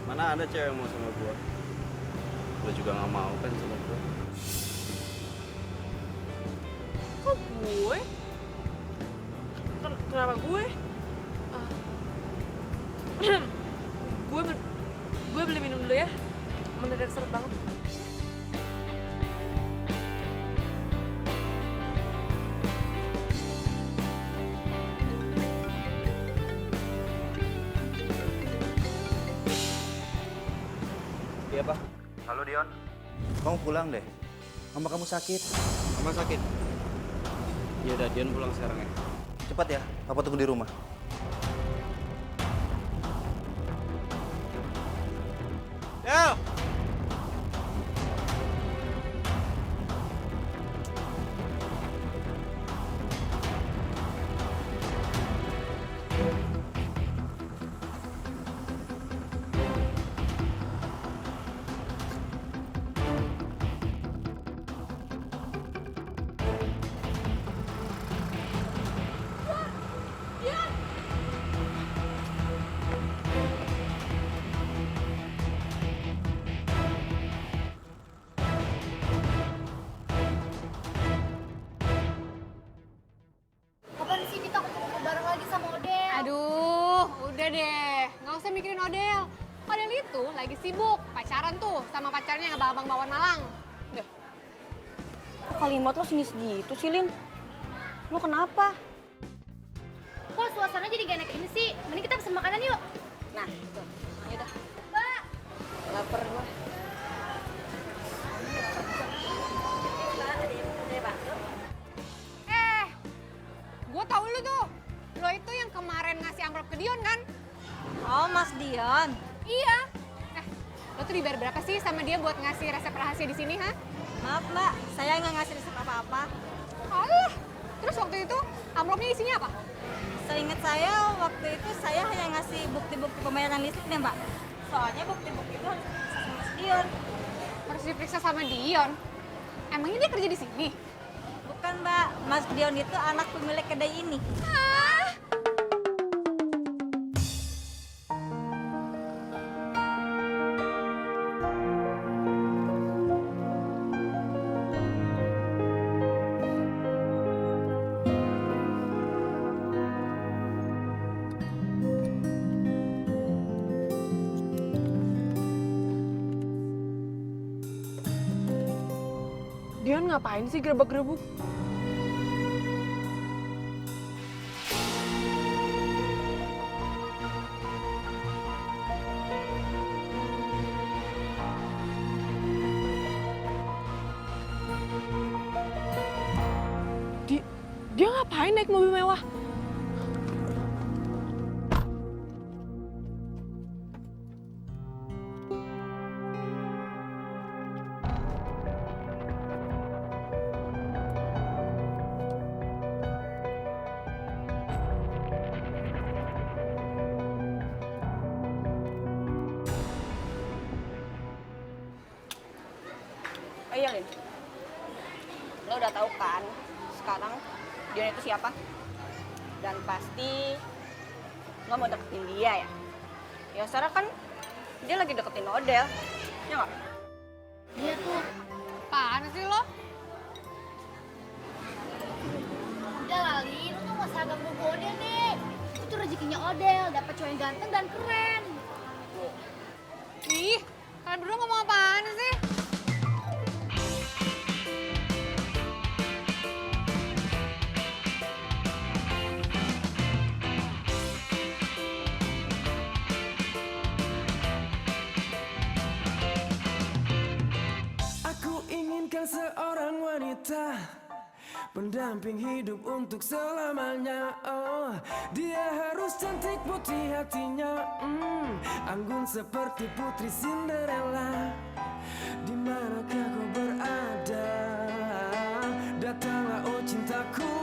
Speaker 5: Mana ada cewek yang mau sama gue? Lo juga gak mau kan sama gue?
Speaker 7: Kok gue? Kenapa gue? Gue beli minum dulu ya. Mendadak seret banget.
Speaker 5: Iya, Pak.
Speaker 15: Halo Dion, kamu pulang deh. Mama kamu sakit.
Speaker 5: Mama sakit? Ya udah, Dion pulang sekarang ya.
Speaker 15: Cepat ya, Papa tunggu di rumah.
Speaker 5: Del!
Speaker 9: usah mikirin Odell. Odell itu lagi sibuk pacaran tuh sama pacarnya yang abang-abang bawaan Malang. Udah.
Speaker 10: Kalimat lo sinis gitu sih, Lin. Lo kenapa?
Speaker 6: Kok suasana jadi gak enak ini sih? Mending kita pesen makanan yuk.
Speaker 10: Nah, tuh. Ayo dah.
Speaker 6: Mbak.
Speaker 10: Laper gue.
Speaker 9: Gue tau lu tuh. Lo itu yang kemarin ngasih amplop ke Dion kan?
Speaker 10: Oh, Mas Dion.
Speaker 9: Iya. Lo tuh dibayar berapa sih sama dia buat ngasih resep rahasia di sini, ha?
Speaker 10: Maaf, Mbak. Saya nggak ngasih resep apa-apa.
Speaker 9: Alah. Terus waktu itu amplopnya isinya apa?
Speaker 10: Seingat saya, waktu itu saya hanya ngasih bukti-bukti pembayaran listriknya, Mbak. Soalnya bukti-bukti itu harus diperiksa sama Mas Dion.
Speaker 9: Harus diperiksa sama Dion? Emangnya dia kerja di sini?
Speaker 10: Bukan, Mbak. Mas Dion itu anak pemilik kedai ini.
Speaker 7: Dion ngapain sih gerebek-gerebuk? Dia ngapain naik mobil mewah?
Speaker 10: Oh iya, Lin. Lo udah tahu kan sekarang Dion itu siapa? Dan pasti lo mau deketin dia ya? Ya sekarang kan dia lagi deketin Odell, ya nggak?
Speaker 9: Iya tuh. Apaan sih lo?
Speaker 6: Udah Lali, lu tuh gak usah ganggu Odell deh. Itu rezekinya Odell, dapet cowok yang ganteng dan keren.
Speaker 9: Ih, kalian berdua ngomong apaan sih?
Speaker 3: Aku inginkan seorang wanita pendamping hidup untuk selamanya. Oh, dia harus cantik putih hatinya, anggun seperti putri Cinderella. Di manakah kau berada? Datanglah oh cintaku.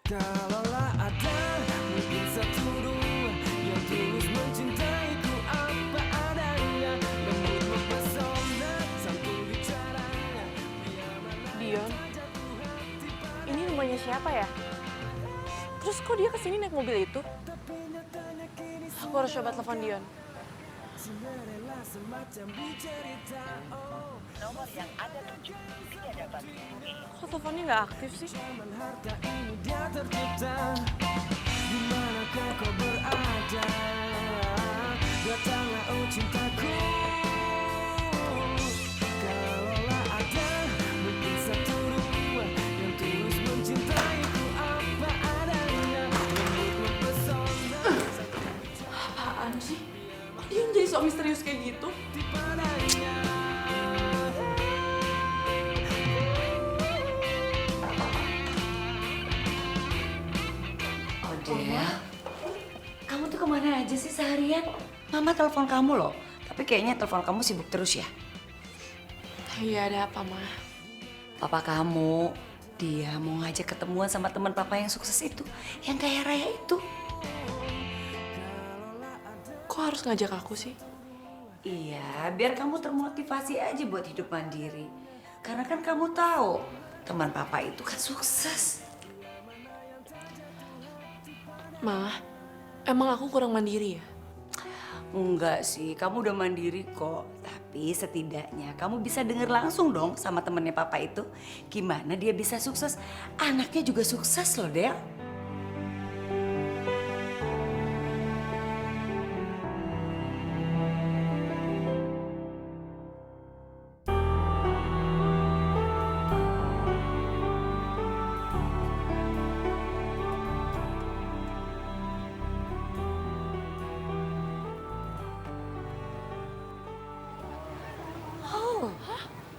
Speaker 3: Kalaulah ada mungkin satu dua yang tulus mencintaiku apa adanya, lembut mempesona, santun bicaranya.
Speaker 7: Dion, ini rumahnya siapa ya? Terus kok dia kesini naik mobil itu? Aku harus coba telepon Dion.
Speaker 3: Cinderella semacam dicerita. Oh, nomor yang ada tidak dapat dihubungi.
Speaker 7: Kok teleponnya nggak aktif sih?
Speaker 3: Cuman harta ini dia tercipta. Di manakah kau berada? Datanglah oh cintaku. Kalaulah ada mungkin satu dua yang tulus mencintaiku apa adanya, lembut mempesona.
Speaker 1: Apaan sih? Kok dia jadi sok misterius kayak gitu?
Speaker 2: Odell, kamu tuh kemana aja sih seharian? Mama telepon kamu loh, tapi kayaknya telepon kamu sibuk terus ya.
Speaker 7: Iya, ada apa, Ma?
Speaker 2: Papa kamu, dia mau ngajak ketemuan sama teman papa yang sukses itu, yang kaya raya itu.
Speaker 7: Kok harus ngajak aku sih?
Speaker 2: Iya, biar kamu termotivasi aja buat hidup mandiri. Karena kan kamu tahu, teman papa itu kan sukses.
Speaker 7: Ma, emang aku kurang mandiri ya?
Speaker 2: Enggak sih, kamu udah mandiri kok. Tapi setidaknya kamu bisa denger langsung dong sama temennya papa itu. Gimana dia bisa sukses? Anaknya juga sukses loh, Del.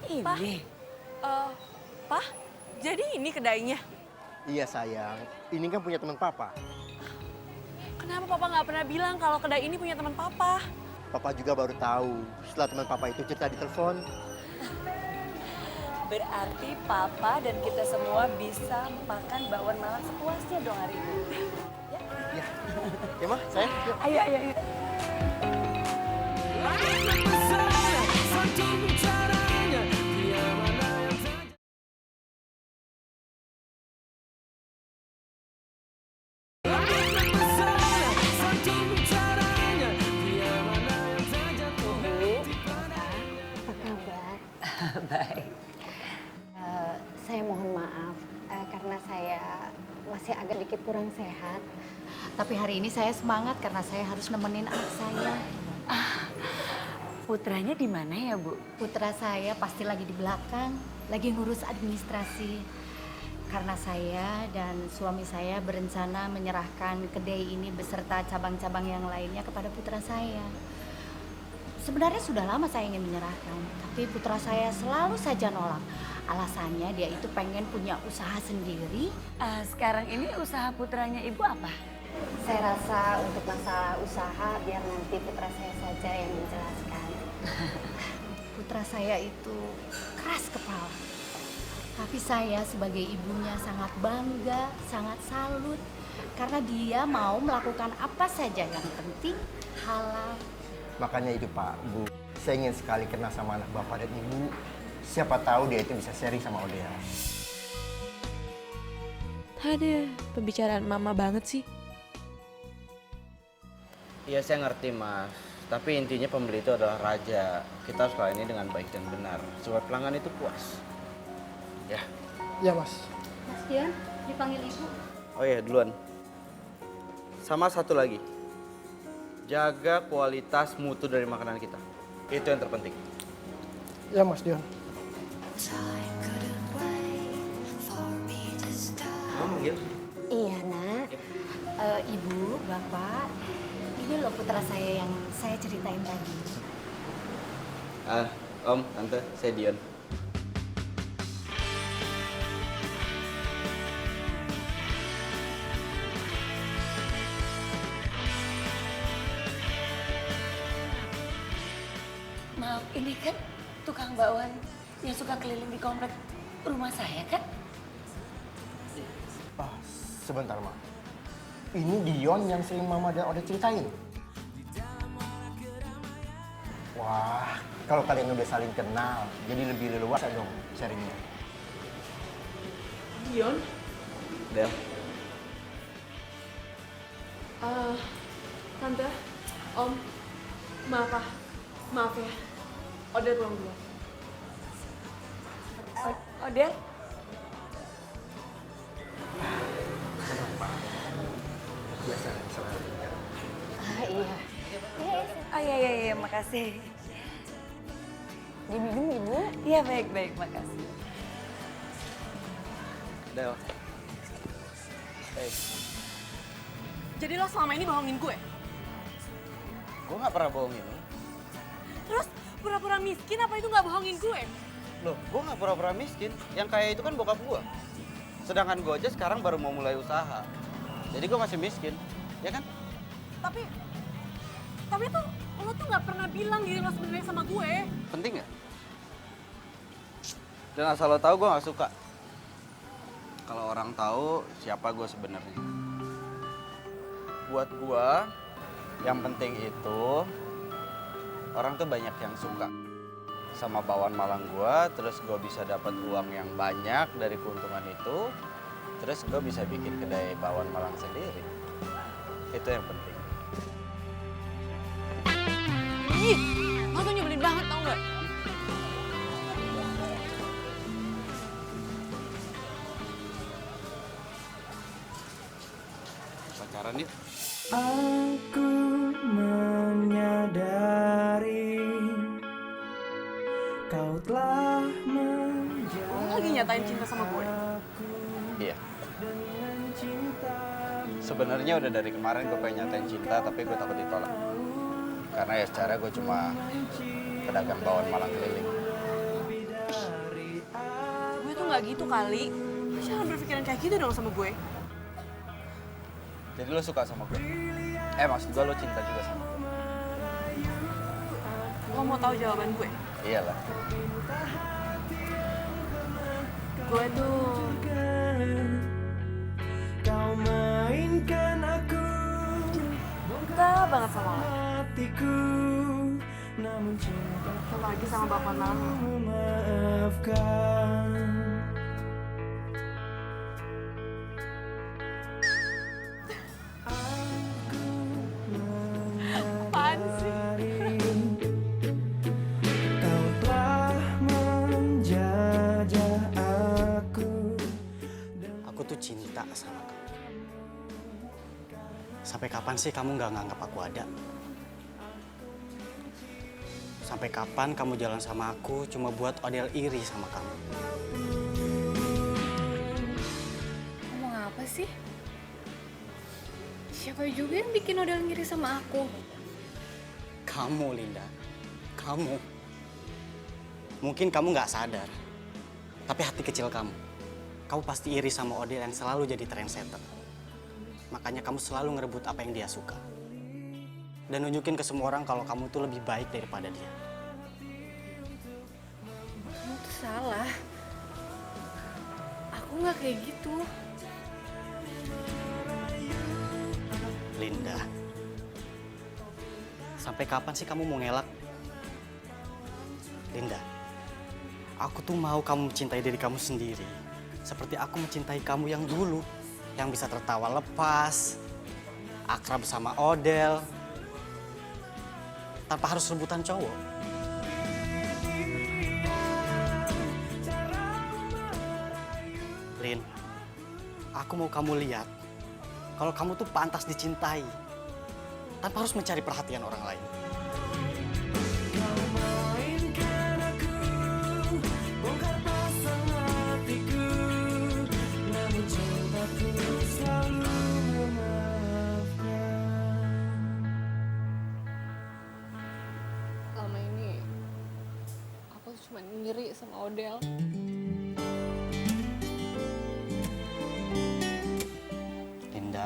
Speaker 2: Ini.
Speaker 7: Pak, jadi ini kedainya?
Speaker 14: Iya sayang, ini kan punya teman papa.
Speaker 7: Kenapa papa nggak pernah bilang kalau kedai ini punya teman papa?
Speaker 14: Papa juga baru tahu setelah teman papa itu cerita di telepon.
Speaker 2: Berarti papa dan kita semua bisa makan bakwan Malang sepuasnya dong hari ini.
Speaker 14: Ya, ya mah, sayang. Yuk.
Speaker 2: Ayo, ayo, ayo.
Speaker 16: Apa kabar?
Speaker 2: Baik.
Speaker 16: Saya mohon maaf karena saya masih agak dikit kurang sehat. Tapi hari ini saya semangat karena saya harus nemenin anak saya.
Speaker 2: Putranya di mana ya, Bu?
Speaker 16: Putra saya pasti lagi di belakang, lagi ngurus administrasi. Karena saya dan suami saya berencana menyerahkan kedai ini beserta cabang-cabang yang lainnya kepada putra saya. Sebenarnya sudah lama saya ingin menyerahkan, tapi putra saya selalu saja nolak. Alasannya dia itu pengen punya usaha sendiri.
Speaker 2: Sekarang ini usaha putranya Ibu apa?
Speaker 16: Saya rasa untuk masalah usaha biar nanti putra saya saja yang menjelaskan. Putra saya itu keras kepala. Tapi saya sebagai ibunya sangat bangga, sangat salut. Karena dia mau melakukan apa saja yang penting halal.
Speaker 14: Makanya itu Pak, Bu, saya ingin sekali kenal sama anak Bapak dan Ibu. Siapa tahu dia itu bisa sharing sama Odea.
Speaker 1: Ada pembicaraan mama banget sih.
Speaker 5: Iya saya ngerti mas, tapi intinya pembeli itu adalah raja. Kita harus layani dengan baik dan benar, supaya pelanggan itu puas. Ya.
Speaker 12: Ya Mas.
Speaker 16: Mas Dian, dipanggil Ibu.
Speaker 5: Oh iya duluan. Sama satu lagi, jaga kualitas mutu dari makanan kita. Itu yang terpenting.
Speaker 12: Ya Mas Dion.
Speaker 5: Kamu manggil?
Speaker 16: Iya nak. Ibu, Bapak, ini loh putra saya yang saya ceritain tadi.
Speaker 5: Om, Tante, saya Dion.
Speaker 2: Maaf, ini kan tukang bakwan yang suka keliling di komplek rumah saya kan?
Speaker 14: Sebentar, Ma. Ini Dion yang sering Mama dan Ode ceritain. Wah, kalau kalian udah saling kenal, jadi lebih leluasa dong sharingnya.
Speaker 1: Dion?
Speaker 5: Del.
Speaker 1: Tante, Om, maaf ya. Odeh pulang dulu.
Speaker 2: Odeh?
Speaker 14: Biasa, selalu.
Speaker 16: Iya.
Speaker 2: Oh iya, makasih.
Speaker 16: Diminum Ibu?
Speaker 2: Iya, baik, makasih.
Speaker 5: Del. Hey.
Speaker 7: Jadi lo selama ini bohongin gue?
Speaker 5: Gue gak pernah bohongin lo.
Speaker 7: Terus pura-pura miskin apa itu nggak bohongin gue?
Speaker 5: Loh, gue gak pura-pura miskin. Yang kaya itu kan bokap gue. Sedangkan gue aja sekarang baru mau mulai usaha. Jadi gue masih miskin, ya kan?
Speaker 7: Tapi tuh lo tuh nggak pernah bilang diri lo sebenarnya sama gue.
Speaker 5: Penting nggak? Dan asal lo tahu gue nggak suka. Kalau orang tahu siapa gue sebenarnya. Buat gue, yang penting itu orang tuh banyak yang suka sama bakwan Malang gue, terus gue bisa dapat uang yang banyak dari keuntungan itu, terus gue bisa bikin kedai bakwan Malang sendiri. Itu yang penting.
Speaker 7: Ih, lo tuh nyebelin banget tau nggak?
Speaker 5: Pacaran yuk.
Speaker 3: Aku menyadari kau telah menjadi.
Speaker 7: Lo lagi nyatain cinta sama gue?
Speaker 5: Iya. Sebenarnya udah dari kemarin gue pengen nyatain cinta, tapi gue takut ditolak. Karena ya secara gue cuma pedagang bakwan Malang keliling.
Speaker 7: nggak gitu kali. Jangan berpikiran kayak gitu dong sama gue.
Speaker 5: Jadi lo suka sama gue? Maksud gue lo cinta juga sama gue?
Speaker 7: Lo mau tahu jawaban gue?
Speaker 5: Iyalah.
Speaker 7: Gue tuh
Speaker 3: Kau mainkan aku
Speaker 7: cinta banget sama lo.
Speaker 3: hatiku, namun cinta
Speaker 7: Apalagi sama Bapak Malang.
Speaker 3: memaafkan.
Speaker 7: Apaan sih?
Speaker 3: Kau telah menjajah aku.
Speaker 8: Aku tuh cinta sama kamu. Sampai kapan sih kamu nggak nganggap aku ada? Sampai kapan kamu jalan sama aku cuma buat Odell iri sama kamu?
Speaker 16: Ngomong apa sih? Siapa juga yang bikin Odell ngiri sama aku?
Speaker 8: Kamu, Linda. Kamu. Mungkin kamu nggak sadar. Tapi hati kecil kamu. Kamu pasti iri sama Odell yang selalu jadi trendsetter. Makanya kamu selalu ngerebut apa yang dia suka. Dan nunjukin ke semua orang kalau kamu tuh lebih baik daripada dia.
Speaker 16: Kamu tuh salah. Aku nggak kayak gitu.
Speaker 8: Linda. Sampai kapan sih kamu mau ngelak? Linda. Aku tuh mau kamu mencintai diri kamu sendiri. Seperti aku mencintai kamu yang dulu. Yang bisa tertawa lepas. Akrab sama Odell. Tanpa harus rebutan cowok. Lin, aku mau kamu lihat kalau kamu tuh pantas dicintai tanpa harus mencari perhatian orang lain.
Speaker 3: Kau mainkan aku, bongkar pasang hatiku, namun cintaku selalu memaafkan.
Speaker 9: Selama ini aku tuh cuma ngiri sama Odell.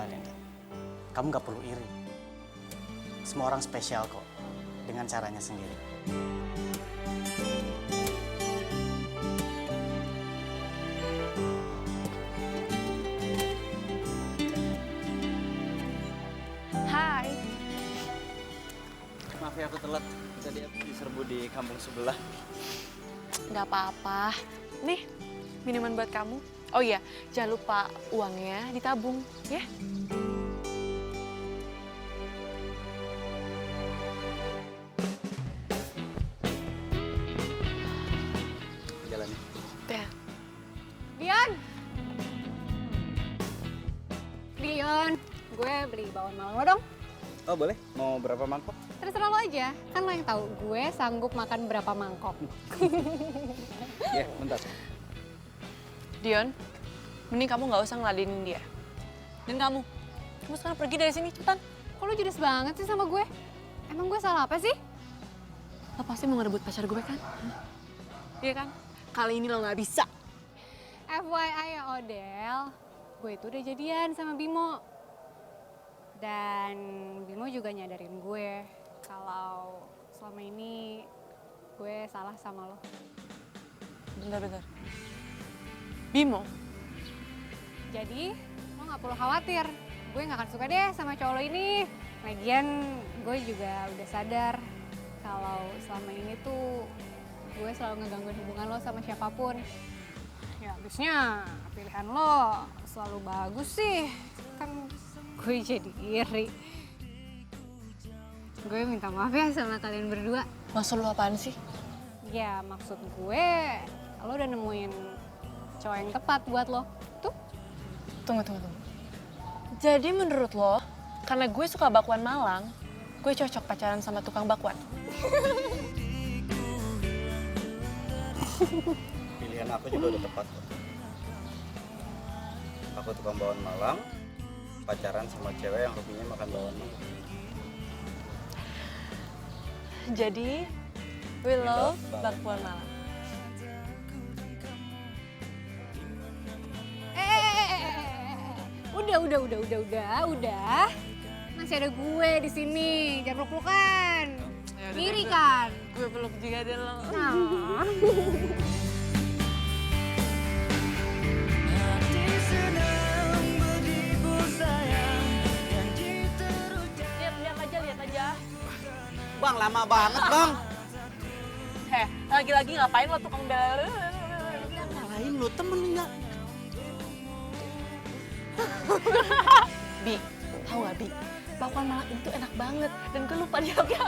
Speaker 8: Linda, kamu gak perlu iri. Semua orang spesial kok, dengan caranya sendiri.
Speaker 7: Hai.
Speaker 5: Maaf ya aku telat. Tadi aku diserbu di kampung sebelah.
Speaker 7: Nggak apa-apa. Nih, minuman buat kamu. Oh iya, jangan lupa uangnya ditabung, ya.
Speaker 5: Jalannya.
Speaker 7: Ya.
Speaker 9: Dion! Dion, gue beli bawang malang lo dong.
Speaker 5: Oh boleh? Mau berapa mangkok?
Speaker 9: Terserah lo aja, kan lo yang tahu gue sanggup makan berapa mangkok.
Speaker 5: Ya, bentar.
Speaker 7: Dion, mending kamu nggak usah ngeladenin dia. Dan kamu sekarang pergi dari sini, cepetan.
Speaker 9: Kok lo judes banget sih sama gue? Emang gue salah apa sih?
Speaker 7: Lo pasti mau ngerebut pacar gue kan? Iya kan? Kali ini lo nggak bisa.
Speaker 9: FYI ya Odell, gue itu udah jadian sama Bimo. Dan Bimo juga nyadarin gue kalau selama ini gue salah sama lo.
Speaker 7: Bentar. Bimo?
Speaker 9: Jadi lo gak perlu khawatir, gue gak akan suka deh sama cowok lo ini. Lagian gue juga udah sadar kalau selama ini tuh gue selalu ngegangguin hubungan lo sama siapapun. Ya habisnya pilihan lo selalu bagus sih, kan gue jadi iri. Gue minta maaf ya sama kalian berdua.
Speaker 7: Maksud lo apaan sih?
Speaker 9: Ya maksud gue, lo udah nemuin cowok yang tepat buat lo. Tuh.
Speaker 7: Tunggu. Jadi menurut lo, karena gue suka bakwan Malang, gue cocok pacaran sama tukang bakwan?
Speaker 5: Pilihan aku juga udah tepat kok. Aku tukang bawang Malang, pacaran sama cewek yang hobinya makan bawang Malang.
Speaker 7: Jadi, we love bakwan Malang.
Speaker 9: udah. Masih ada gue di sini, jangan peluk-pelukan. Ngiri kan?
Speaker 7: Gue peluk juga deh lo.
Speaker 9: Nah.
Speaker 7: Lihat aja.
Speaker 5: Bang, lama banget, Bang.
Speaker 7: Heh, lagi-lagi ngapain lo tukang bel?
Speaker 5: Ngapain lu, temen enggak?
Speaker 7: Bi, tahu nggak Bi? Bakwan Malang itu enak banget dan gue lupa dia apa.